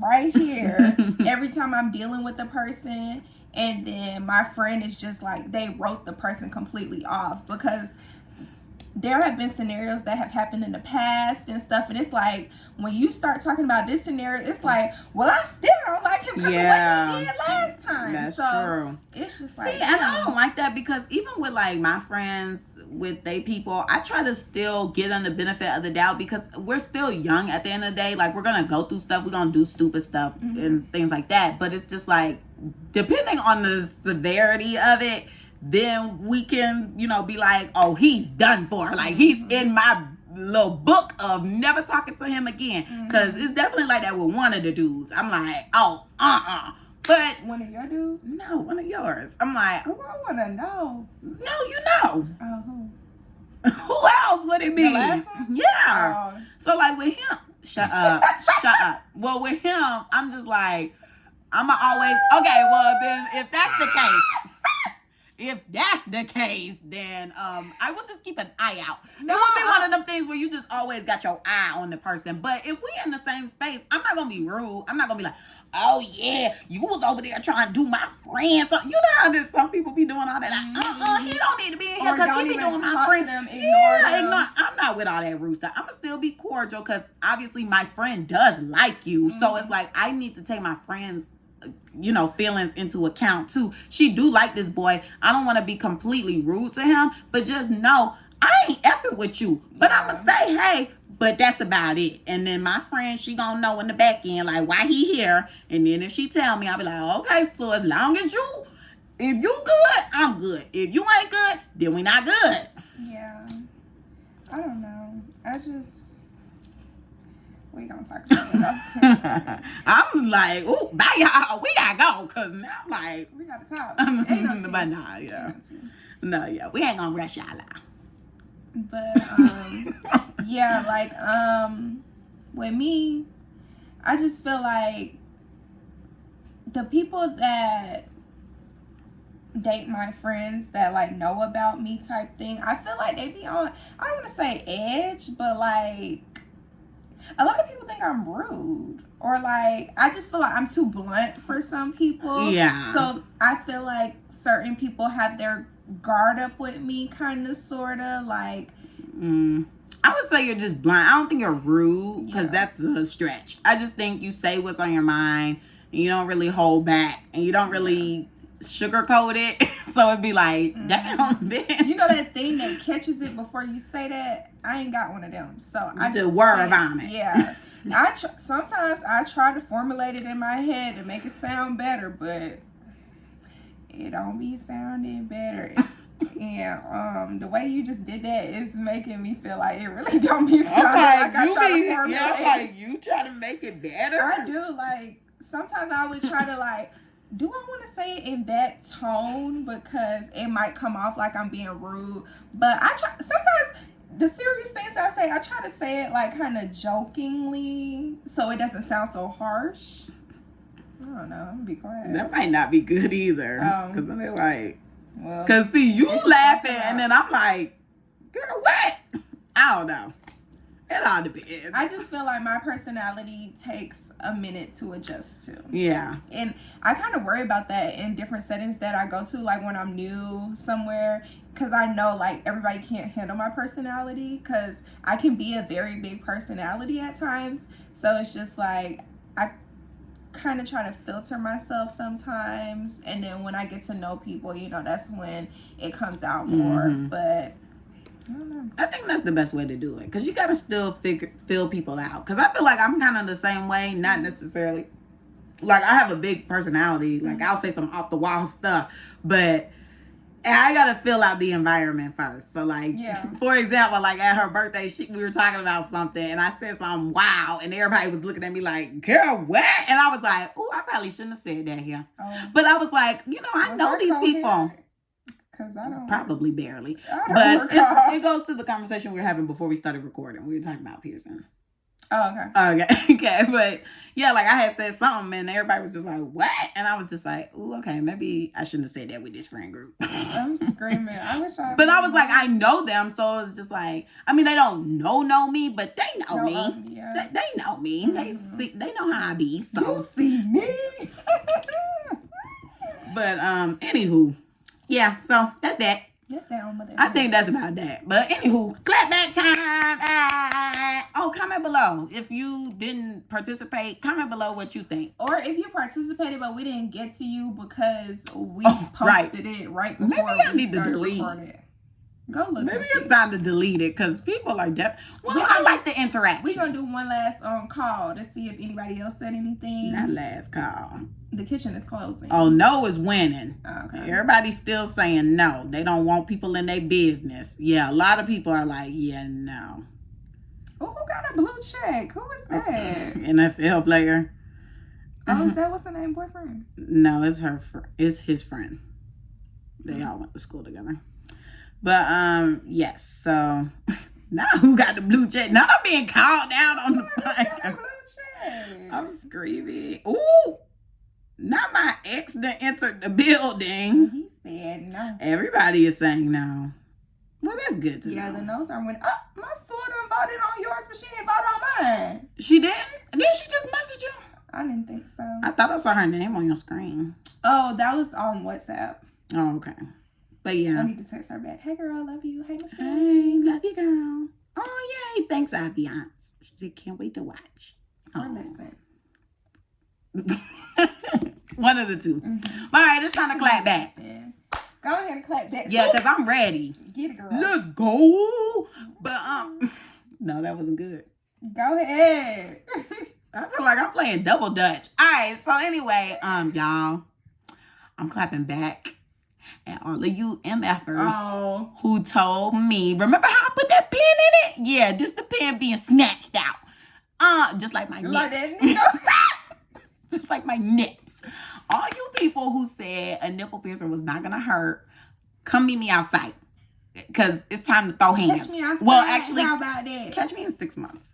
S3: right here every time I'm dealing with a person, and then my friend is just like, they wrote the person completely off because there have been scenarios that have happened in the past and stuff, and it's like when you start talking about this scenario, it's like, well, I still don't like him because of what he did last time.
S2: That's
S3: so
S2: true.
S3: It's just like,
S2: and I don't like that because even with like my friends with they people, I try to still give them the benefit of the doubt because we're still young at the end of the day. Like we're gonna go through stuff, we're gonna do stupid stuff and things like that. But it's just like depending on the severity of it, then we can, you know, be like, oh, he's done for. Like, he's in my little book of never talking to him again. Because it's definitely like that with one of the dudes. I'm like, oh, But
S3: one of your dudes?
S2: No, one of yours. I'm like,
S3: oh, I want to know.
S2: No, you know.
S3: Oh, who?
S2: Who else would it be?
S3: The last one?
S2: Yeah.
S3: Oh.
S2: So, like, with him, shut up. Well, with him, I'm just like, I'm always, okay, well, then, if that's the case, then I will just keep an eye out.
S3: No,
S2: it would be one of them things where you just always got your eye on the person. But if we in the same space, I'm not gonna be rude. I'm not gonna be like, oh yeah, you was over there trying to do my friend. So, you know how this, some people be doing all that. Like, he don't need to be in here because he be doing my friend. Ignore. I'm not with all that rude stuff. I'm gonna still be cordial because obviously my friend does like you. So it's like I need to take my friend's, you know, feelings into account too. She do like this boy. I don't want to be completely rude to him, but just know I ain't effing with you. But I'm gonna say, hey, but that's about it. And then my friend, she gonna know in the back end, like, why he here. And then if she tell me, I'll be like, okay, so as long as if you good, I'm good. If you ain't good, then we not good.
S3: Yeah. I don't know. We gonna talk about it.
S2: I'm like, ooh, bye y'all. We gotta go. Cause now I'm like,
S3: we gotta talk.
S2: But nah, yeah. No, yeah. We ain't gonna rush y'all out.
S3: But yeah, like with me, I just feel like the people that date my friends that like know about me type thing, I feel like they be on, I don't want to say edge, but like a lot of people think I'm rude, or like I just feel like I'm too blunt for some people.
S2: Yeah.
S3: So I feel like certain people have their guard up with me, kind of, sort of, like.
S2: I would say you're just blunt. I don't think you're rude because that's a stretch. I just think you say what's on your mind and you don't really hold back and you don't really sugarcoat it. So it'd be like, damn, bitch.
S3: You know that thing that catches it before you say that? I ain't got one of them. So I just
S2: word vomit.
S3: Yeah. Sometimes I try to formulate it in my head to make it sound better, but it don't be sounding better. And the way you just did that is making me feel like it really don't be sounding like I try to formulate.
S2: Yeah, like you try to make it better.
S3: I do. Like sometimes I would try to like, do I want to say it in that tone because it might come off like I'm being rude? But I try. Sometimes the serious things I say, I try to say it like kind of jokingly so it doesn't sound so harsh. I don't know. I'm gonna be quiet.
S2: That might not be good either. Because then they're like,
S1: Well,
S2: Cause see, you
S1: it's
S2: laughing,
S1: fucking
S2: and
S1: up.
S2: then I'm like, girl, what? I don't know. It all depends.
S1: I just feel like my personality takes a minute to adjust to.
S2: Yeah.
S1: And I kind of worry about that in different settings that I go to, like when I'm new somewhere, because I know like everybody can't handle my personality, because I can be a very big personality at times. So it's just like I kind of try to filter myself sometimes, and then when I get to know people, you know, that's when it comes out more. But I don't know.
S2: I think that's the best way to do it, because you got to still feel people out. Because I feel like I'm kind of the same way, not necessarily. Like, I have a big personality. Like, I'll say some off-the-wall stuff. But I got to fill out the environment first. So, like, for example, like, at her birthday, we were talking about something. And I said something, wow. And everybody was looking at me like, girl, what? And I was like, oh, I probably shouldn't have said that here. But I was like, you know, I know these people.
S1: Because I don't.
S2: Probably barely.
S1: I don't recall.
S2: It goes to the conversation we were having before we started recording. We were talking about piercing.
S1: Oh, okay.
S2: Okay. But yeah, like I had said something and everybody was just like, what? And I was just like, ooh, okay, maybe I shouldn't have said that with this friend group.
S1: I'm screaming. I wish I.
S2: But I was like, I know them. So it's just like, I mean, they don't know me, but they know me.
S1: Yeah.
S2: They know me. They know how I be. So.
S1: You see me.
S2: But anywho. Yeah, so that's that.
S1: Yes, that on my day.
S2: I think that's about that. But anywho, clapback time. Oh, comment below. If you didn't participate, comment below what you think.
S1: Or if you participated but we didn't get to you because we
S2: it
S1: posted it right before we started recording. Go look.
S2: Maybe it's time to delete it because people are I like the interaction.
S1: We're going to do one last call to see if anybody else said anything.
S2: Not last call.
S1: The kitchen is closing.
S2: Oh, no is winning.
S1: Okay.
S2: Everybody's still saying no. They don't want people in their business. Yeah, a lot of people are like, yeah, no.
S1: Oh, who got a blue check? Who is that?
S2: NFL player.
S1: Oh, is that what's her name? Boyfriend?
S2: No, it's it's his friend. They all went to school together. But yes, so now who got the blue check? Now I'm being called down on the mic. I'm screaming. Ooh, not my ex that entered the building.
S1: He said no.
S2: Everybody is saying no. Well, that's good to know.
S1: Yeah, the no's are winning. Oh, my sister voted on yours, but she didn't vote on mine.
S2: She didn't? Did she just message you?
S1: I didn't think so.
S2: I thought I saw her name on your screen.
S1: Oh, that was on WhatsApp.
S2: Oh, okay. But yeah.
S1: I need to text her back. Hey, girl, love you. Hey, Miss.
S2: Hey, love you, girl. Oh, yay. Thanks, Aviance. She said, can't wait to watch.
S1: Or listen.
S2: One of the two. All right, it's time to clap back.
S1: Yeah. Go ahead and clap back.
S2: Yeah, because I'm ready.
S1: Get it, girl.
S2: Let's go. But, no, that wasn't good.
S1: Go ahead.
S2: I feel like I'm playing double dutch. All right, so anyway, y'all, I'm clapping back at all of you MFers who told me, remember how I put that pen in it? Yeah, this the pen being snatched out. Just like my nips.
S1: Like that.
S2: Just like my nips. All you people who said a nipple piercing was not gonna hurt, come meet me outside. Because it's time to throw hands.
S1: Catch me outside.
S2: Well, actually,
S1: how about that?
S2: Catch me in 6 months.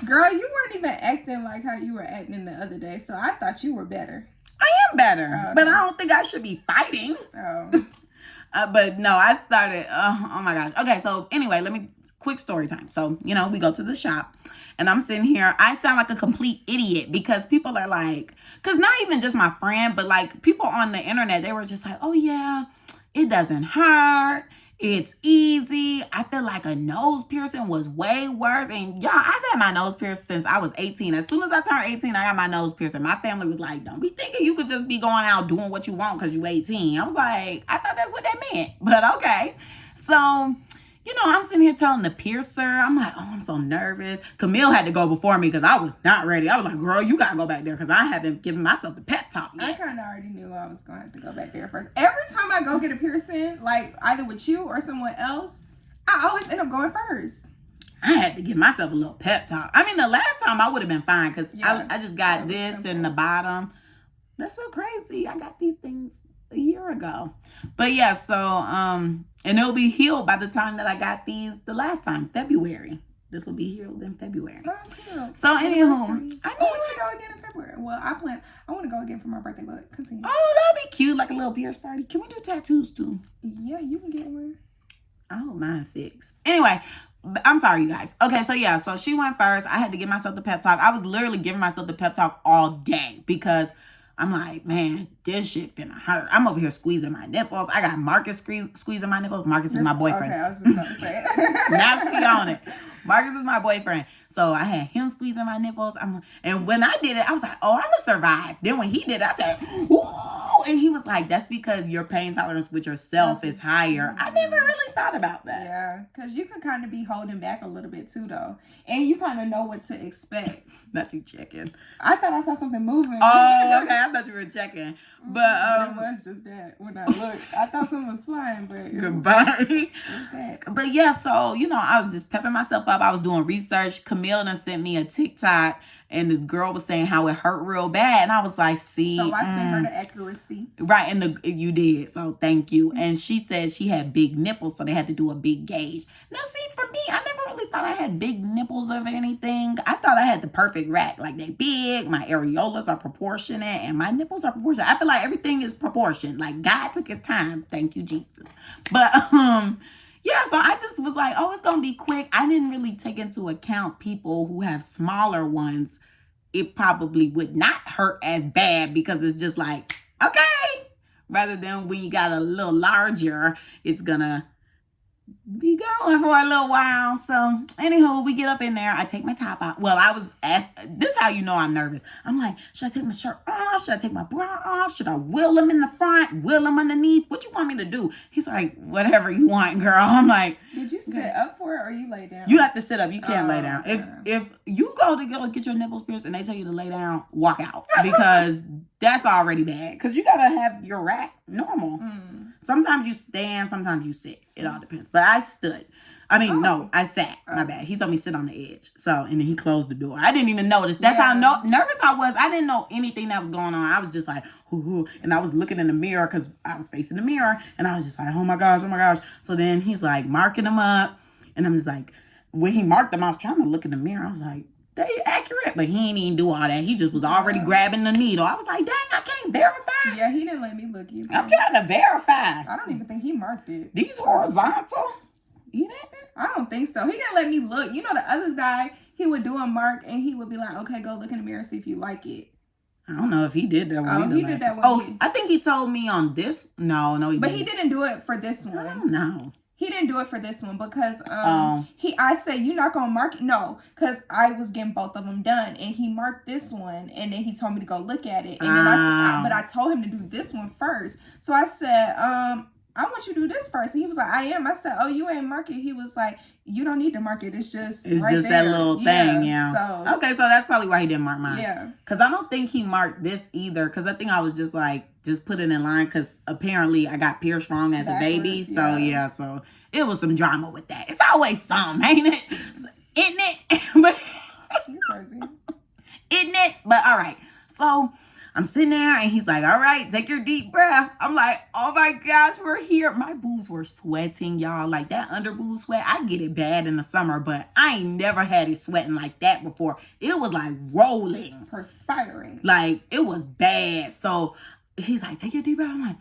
S1: Girl, you weren't even acting like how you were acting the other day, so I thought you were better.
S2: I am better,
S1: Okay.
S2: but I don't think I should be fighting.
S1: Oh.
S2: But no, I started, oh my gosh. Okay, so anyway, quick story time. So, we go to the shop and I'm sitting here. I sound like a complete idiot because people are like, because not even just my friend, but like people on the internet, they were just like, oh yeah, it doesn't hurt. It's easy. I feel like a nose piercing was way worse. And y'all, I've had my nose pierced since I was 18. As soon as I turned 18, I got my nose pierced. And my family was like, don't be thinking you could just be going out doing what you want because you 18. I was like, I thought that's what that meant. But okay. So, I'm sitting here telling the piercer. I'm like, oh, I'm so nervous. Camille had to go before me because I was not ready. I was like, girl, you got to go back there because I haven't given myself the pep talk yet.
S1: I kind of already knew I was going to have to go back there first. Every time I go get a piercing, like either with you or someone else, I always end up going first.
S2: I had to give myself a little pep talk. I mean, the last time I would have been fine because I just got this in the bottom. That's so crazy. I got these things a year ago. But yeah, so, and it'll be healed by the time that I got these the last time, February. This will be healed in February.
S1: Oh, cute.
S2: So, anywho,
S1: I know we should go again in February. Well, I want to go again for my birthday, but continue.
S2: Oh, that'd be cute, like a little pierce party. Can we do tattoos too?
S1: Yeah, you can get one.
S2: I don't mind fixed. Anyway, I'm sorry, you guys. Okay, so yeah, so she went first. I had to give myself the pep talk. I was literally giving myself the pep talk all day because I'm like, man, this shit finna hurt. I'm over here squeezing my nipples. I got Marcus squeezing my nipples. Marcus is my boyfriend.
S1: Okay, I was just about to say it.
S2: Now she on it. Marcus is my boyfriend. So I had him squeezing my nipples. And when I did it, I was like, oh, I'm going to survive. Then when he did it, I said, ooh. And he was like, that's because your pain tolerance with yourself is higher. I never really thought about that.
S1: Yeah, because you could kind of be holding back a little bit too, though. And you kind of know what to expect.
S2: Not you checking.
S1: I thought I saw something moving.
S2: Oh, okay. I thought you were checking. But
S1: it was just that when I looked. I thought something was flying, but
S2: goodbye.
S1: That.
S2: But yeah, so, you know, I was just pepping myself up. I was doing research. Camille done sent me a TikTok, and this girl was saying how it hurt real bad. And I was like, see.
S1: So I sent her the accuracy.
S2: Right, and you did. So thank you. And she said she had big nipples, so they had to do a big gauge. Now, see, for me, I never really thought I had big nipples or anything. I thought I had the perfect rack. Like, they big, my areolas are proportionate, and my nipples are proportionate. I feel like everything is proportioned. Like, God took his time. Thank you, Jesus. But, yeah, so I just was like, oh, it's going to be quick. I didn't really take into account people who have smaller ones. It probably would not hurt as bad because it's just like, okay. Rather than when you got a little larger, it's going to be going for a little while. So, anywho, we get up in there. I take my top out. Well, I was asked, this is how you know I'm nervous. I'm like, should I take my shirt off? Should I take my bra off? Should I wheel them in the front? Wheel them underneath? What you want me to do? He's like, whatever you want, girl. I'm like,
S1: did you sit up for it or you lay down?
S2: You have to sit up. You can't lay down. If you go to get your nipples pierced and they tell you to lay down, walk out. Because that's already bad. Because you got to have your rack normal. Sometimes you stand, sometimes you sit. It all depends. But I stood. No, I sat. My bad. He told me sit on the edge. So, and then he closed the door. I didn't even notice. That's how nervous I was. I didn't know anything that was going on. I was just like, hoo. And I was looking in the mirror because I was facing the mirror. And I was just like, oh my gosh. So then he's like marking them up. And I'm just like, when he marked them, I was trying to look in the mirror. I was like, they accurate. But he ain't even do all that. He just was already grabbing the needle. I was like, dang, I can't verify.
S1: Yeah, he didn't let me look either.
S2: I'm trying to verify.
S1: I don't even think he marked it.
S2: These horizontal? You didn't?
S1: I don't think so. He didn't let me look. You know, the other guy, he would do a mark and he would be like, okay, go look in the mirror, see if you like it.
S2: I don't know if he did that one.
S1: He did that one.
S2: Oh, I think he told me on this. No, he didn't.
S1: But he didn't do it for this one.
S2: I don't know.
S1: He didn't do it for this one because I said, you're not going to mark it. No, because I was getting both of them done. And he marked this one. And then he told me to go look at it. And then but I told him to do this one first. So I said, I want you to do this first. And he was like, I am. I said, oh, you ain't mark it. He was like, you don't need to mark it. It's just right
S2: just
S1: there.
S2: That little thing, yeah.
S1: So,
S2: okay, so that's probably why he didn't mark mine.
S1: Yeah.
S2: Because I don't think he marked this either. Because I think I was just like, just put it in line. Because apparently I got pierced wrong as a baby. So, yeah, so it was some drama with that. It's always some, ain't it? Isn't it? But
S1: you're crazy.
S2: Isn't it? But all right. So I'm sitting there and he's like, all right, take your deep breath. I'm like, oh my gosh, we're here. My boobs were sweating, y'all. Like that under boob sweat, I get it bad in the summer, but I ain't never had it sweating like that before. It was like rolling.
S1: Perspiring.
S2: Like it was bad. So he's like, take your deep breath. I'm like,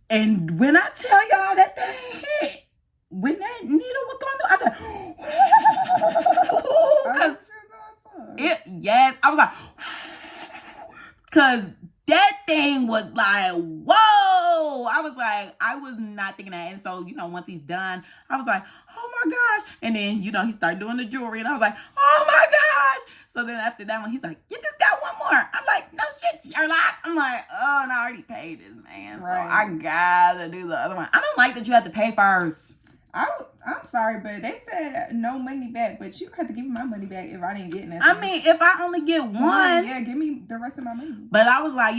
S2: and when I tell y'all that thing hit, when that needle was going through, I said, yes, I was like, because that thing was like, whoa. I was like, I was not thinking that. And so, once he's done, I was like, oh my gosh. And then, he started doing the jewelry and I was like, oh my gosh. So then after that one, he's like, you just got one more. I'm like, no shit, Sherlock. I'm like, oh, and I already paid this, man. Right. So I gotta do the other one. I don't like that you have to pay first.
S1: I'm sorry, but they said no money back, but you have to give me my money back if I didn't get nothing.
S2: I mean, if I only get one.
S1: Yeah, give me the rest of my money.
S2: But I was like,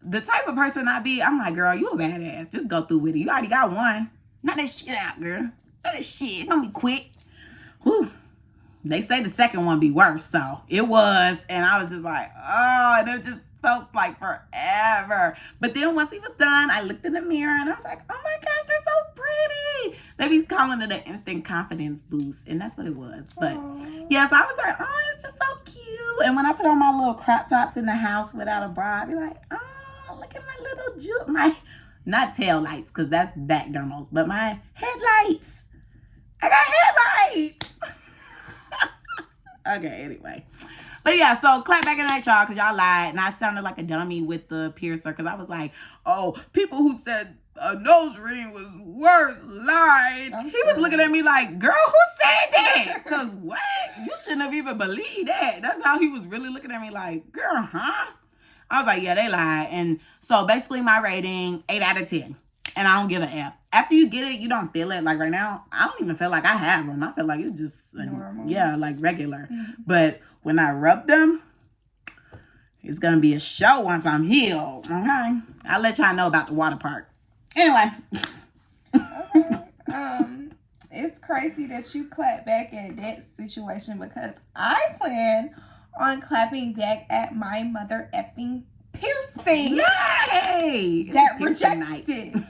S2: the type of person I be, I'm like, girl, you a badass. Just go through with it. You already got one. Knock that shit out, girl. Knock that shit. It's gonna be quick. Whew. They say the second one be worse, so it was. And I was just like, oh, and it just felt like forever. But then once he was done, I looked in the mirror and I was like, oh my gosh, they're so pretty. They be calling it an instant confidence boost, and that's what it was. But yes, I was like, oh, it's just so cute. And when I put on my little crop tops in the house without a bra, I'd be like, oh, look at my little my not tail lights, because that's McDonald's, but my headlights. I got headlights. Okay, anyway. But yeah, so clap back in that, y'all, because y'all lied. And I sounded like a dummy with the piercer, because I was like, oh, people who said a nose ring was worse lied. She was looking at me like, girl, who said that? Because what? You shouldn't have even believed that. That's how he was really looking at me like, girl, huh? I was like, yeah, they lied. And so basically my rating, 8 out of 10. And I don't give an F. After you get it, you don't feel it. Like right now, I don't even feel like I have them. I feel like it's just, normal. Yeah, like regular. Mm-hmm. But when I rub them, it's going to be a show once I'm healed. Okay? I'll let y'all know about the water park. Anyway.
S3: Okay. It's crazy that you clap back at that situation, because I plan on clapping back at my mother effing piercing.
S2: Yay!
S3: That rejected.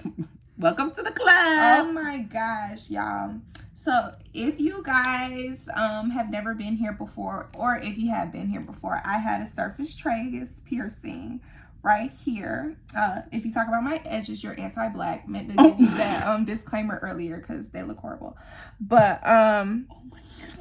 S2: Welcome to the club.
S3: Oh my gosh, y'all. So if you guys have never been here before, or if you have been here before, I had a surface tragus piercing right here. If you talk about my edges, you're anti-black. Meant to give you that disclaimer earlier because they look horrible. But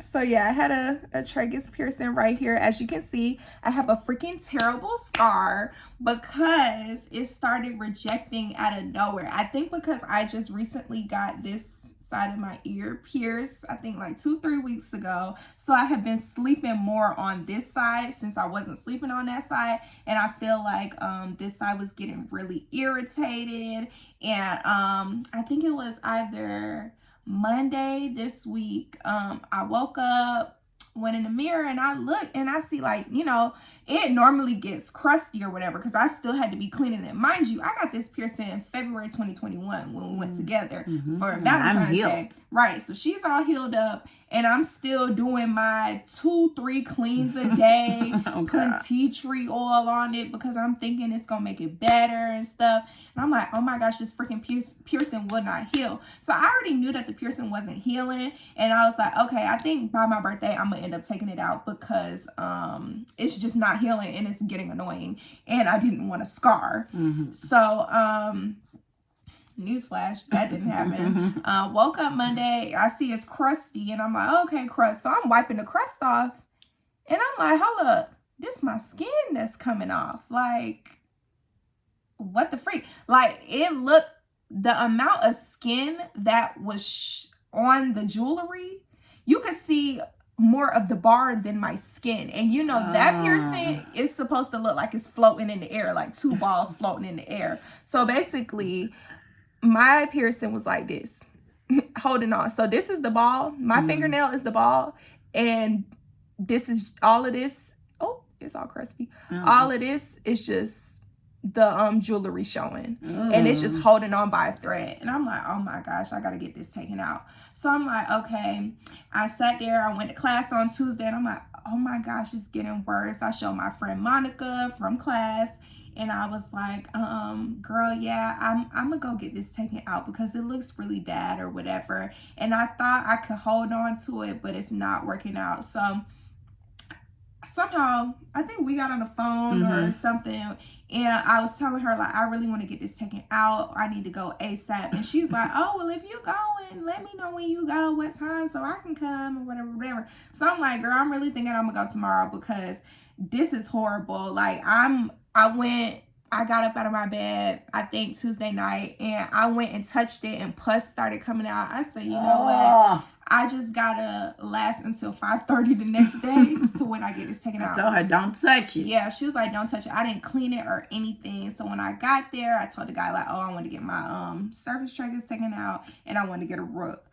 S3: so yeah, I had a tragus piercing right here. As you can see, I have a freaking terrible scar because it started rejecting out of nowhere. I think because I just recently got this side of my ear pierced, I think like 2-3 weeks ago. So I have been sleeping more on this side since I wasn't sleeping on that side. And I feel like this side was getting really irritated. And I think it was either Monday this week, I woke up, went in the mirror, and I look and I see, like, you know, it normally gets crusty or whatever because I still had to be cleaning it. Mind you, I got this piercing in February 2021 when we went together for Valentine's Day. Right, so she's all healed up and I'm still doing my 2-3 cleans a day, putting tea tree oil on it because I'm thinking it's gonna make it better and stuff. And I'm like, oh my gosh, this freaking piercing will not heal. So I already knew that the piercing wasn't healing, and I was like, okay, I think by my birthday I'm gonna end up taking it out because it's just not healing and it's getting annoying, and I didn't want a scar. So newsflash, that didn't happen. Woke up Monday, I see it's crusty, and I'm like, okay, crust. So I'm wiping the crust off, and I'm like, hold up, this my skin that's coming off. Like, what the freak? Like, it looked, the amount of skin that was on the jewelry, you could see more of the bar than my skin. And you know, that piercing is supposed to look like it's floating in the air, like 2 balls floating in the air. So basically, my piercing was like this, holding on. So this is the ball. My fingernail is the ball. And this is all of this. Oh, it's all crusty. All of this is just the jewelry showing. And it's just holding on by a thread. And I'm like, oh my gosh, I got to get this taken out. So I'm like, okay. I sat there. I went to class on Tuesday. And I'm like, oh my gosh, it's getting worse. I showed my friend Monica from class. And I was like, girl, yeah, I'm going to go get this taken out because it looks really bad or whatever. And I thought I could hold on to it, but it's not working out. So somehow, I think we got on the phone or something. And I was telling her, like, I really want to get this taken out. I need to go ASAP. And she's like, oh, well, if you going, let me know when you go, what time, so I can come or whatever. So I'm like, girl, I'm really thinking I'm going to go tomorrow because this is horrible. Like, I got up out of my bed, I think Tuesday night, and I went and touched it and pus started coming out. I said, you know what? I just gotta last until 5:30 the next day to when I get this taken out.
S2: I told her, don't touch it.
S3: Yeah, she was like, don't touch it. I didn't clean it or anything. So when I got there, I told the guy, like, oh, I want to get my surface tragus taken out and I want to get a rook.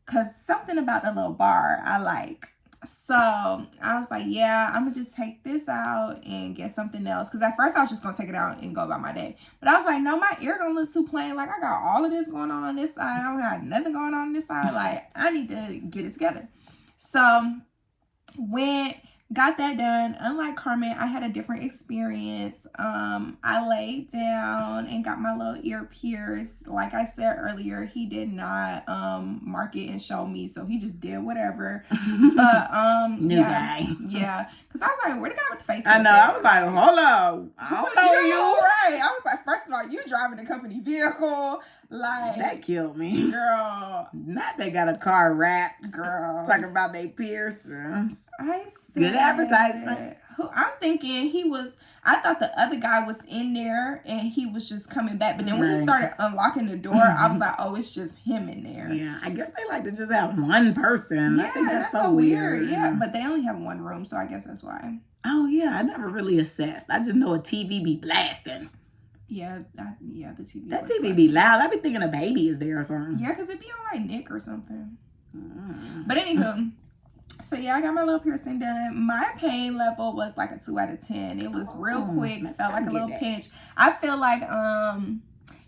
S3: Because something about the little bar I like. So I was like, yeah, I'm gonna just take this out and get something else. Because at first I was just gonna take it out and go about my day. But I was like, no, my ear gonna look too plain. Like, I got all of this going on this side. I don't have nothing going on this side. Like, I need to get it together. So Went, got that done. Unlike Carmen, I had a different experience. I laid down and got my little ear pierced. Like I said earlier, he did not mark it and show me, so he just did whatever. But
S2: New guy.
S3: Yeah. Cause I was like, where the guy with the face?
S2: I know. I was like, hold on. I don't know you.
S3: Right. I was like, first of all, you driving a company vehicle. Like,
S2: that killed me.
S3: Girl.
S2: Not they got a car wrapped.
S3: Girl.
S2: Talking about they piercings.
S3: I said,
S2: good advertisement.
S3: I'm thinking I thought the other guy was in there and he was just coming back. But then when he started unlocking the door, I was like, oh, it's just him in there.
S2: Yeah, I guess they like to just have one person.
S3: Yeah,
S2: I think that's so
S3: weird. Yeah, but they only have one room, so I guess that's why.
S2: Oh, yeah, I never really assessed. I just know a TV be blasting.
S3: Yeah, the TV.
S2: That TV be loud. I be thinking a baby is there or something.
S3: Yeah, because it'd be on like Nick or something. But anywho, so yeah, I got my little piercing done. My pain level was like a 2 out of 10. It was real quick. Felt like a little pinch. I feel like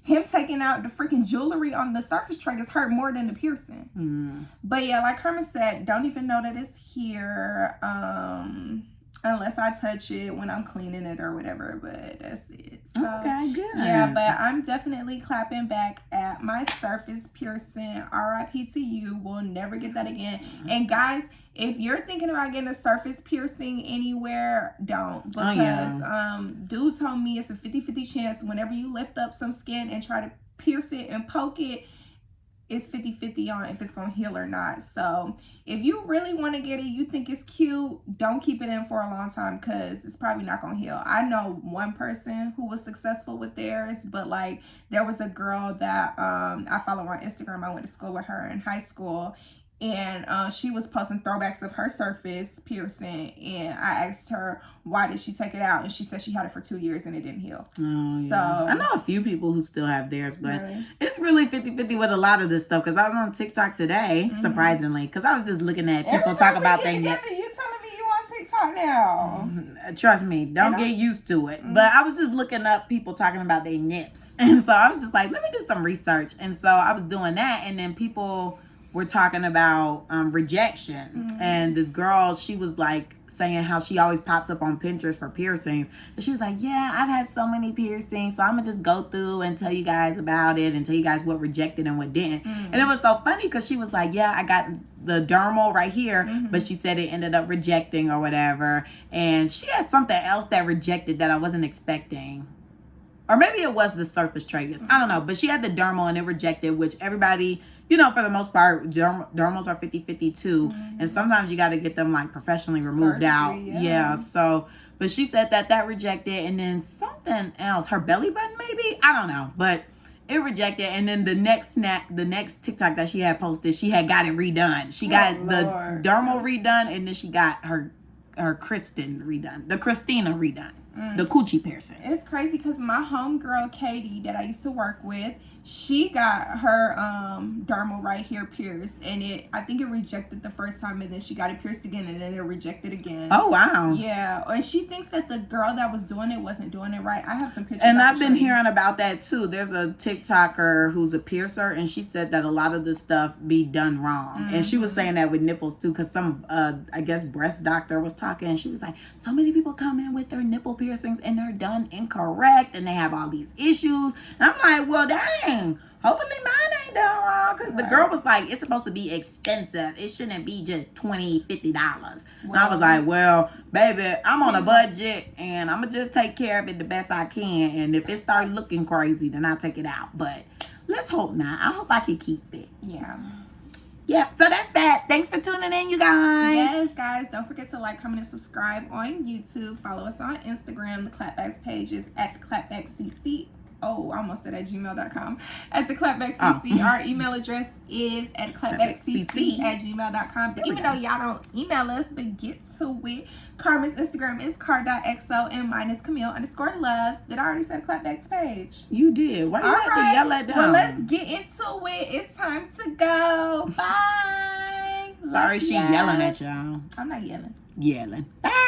S3: him taking out the freaking jewelry on the surface triggers hurt more than the piercing. But yeah, like Carmen said, don't even know that it's here. Unless I touch it when I'm cleaning it or whatever, but that's it. So,
S2: okay, good.
S3: Yeah, but I'm definitely clapping back at my surface piercing. RIP to you. We'll never get that again. And guys, if you're thinking about getting a surface piercing anywhere, don't. Because dude told me it's a 50-50 chance whenever you lift up some skin and try to pierce it and poke it, it's 50-50 on if it's going to heal or not. So if you really want to get it, you think it's cute, don't keep it in for a long time because it's probably not going to heal. I know one person who was successful with theirs, but like there was a girl that I follow on Instagram. I went to school with her in high school. And she was posting throwbacks of her surface piercing. And I asked her, why did she take it out? And she said she had it for 2 years and it didn't heal.
S2: Oh,
S3: so
S2: yeah. I know a few people who still have theirs, but it's really 50-50 with a lot of this stuff. Because I was on TikTok today, surprisingly. Because I was just looking at people talk about things.
S3: You telling me you on TikTok now?
S2: Trust me, don't get used to it. But I was just looking up people talking about their nips. And so I was just like, let me do some research. And so I was doing that. And then people... we're talking about rejection. And this girl, she was like saying how she always pops up on Pinterest for piercings. And she was like, yeah, I've had so many piercings. So I'm going to just go through and tell you guys about it and tell you guys what rejected and what didn't. And it was so funny because she was like, yeah, I got the dermal right here. But she said it ended up rejecting or whatever. And she had something else that rejected that I wasn't expecting. Or maybe it was the surface tragus. I don't know. But she had the dermal and it rejected, which everybody... you know, for the most part, dermals are 50-50 too. And sometimes you got to get them like professionally removed out. Yeah. So, but she said that rejected. And then something else, her belly button maybe? I don't know. But it rejected. And then the next TikTok that she had posted, she had got it redone. She got the dermal redone. And then she got her Christina redone. The coochie piercing.
S3: It's crazy because my homegirl Katie that I used to work with, she got her dermal right here pierced, and I think it rejected the first time, and then she got it pierced again, and then it rejected again.
S2: Oh wow!
S3: Yeah, and she thinks that the girl that was doing it wasn't doing it right. I have some pictures.
S2: And I've been hearing about that too. There's a TikToker who's a piercer, and she said that a lot of the stuff be done wrong, and she was saying that with nipples too, because some I guess breast doctor was talking, and she was like, so many people come in with their nipple piercings and they're done incorrect and they have all these issues. And I'm like, well, dang, hopefully mine ain't done wrong. Because the girl was like, it's supposed to be expensive. It shouldn't be just $20-$50. And I was like, well, baby, I'm on a budget and I'm going to just take care of it the best I can. And if it starts looking crazy, then I'll take it out. But let's hope not. I hope I can keep it. Yeah, so that's that. Thanks for tuning in, you guys.
S3: Yes, guys. Don't forget to like, comment, and subscribe on YouTube. Follow us on Instagram. The Clapback's page is at theclapbackcc. Oh, I almost said at gmail.com. At theclapbackcc. Our email address is at clapbackcc@gmail.com. Even though y'all don't email us, but get to it. Carmen's Instagram is car.xo and mine is Camille_loves. Did I already say Clapback's page?
S2: You did. Why you have to yell at them?
S3: Well, let's get into it. It's time to go. Bye.
S2: Sorry, she's yelling at y'all.
S3: I'm not yelling.
S2: Bye.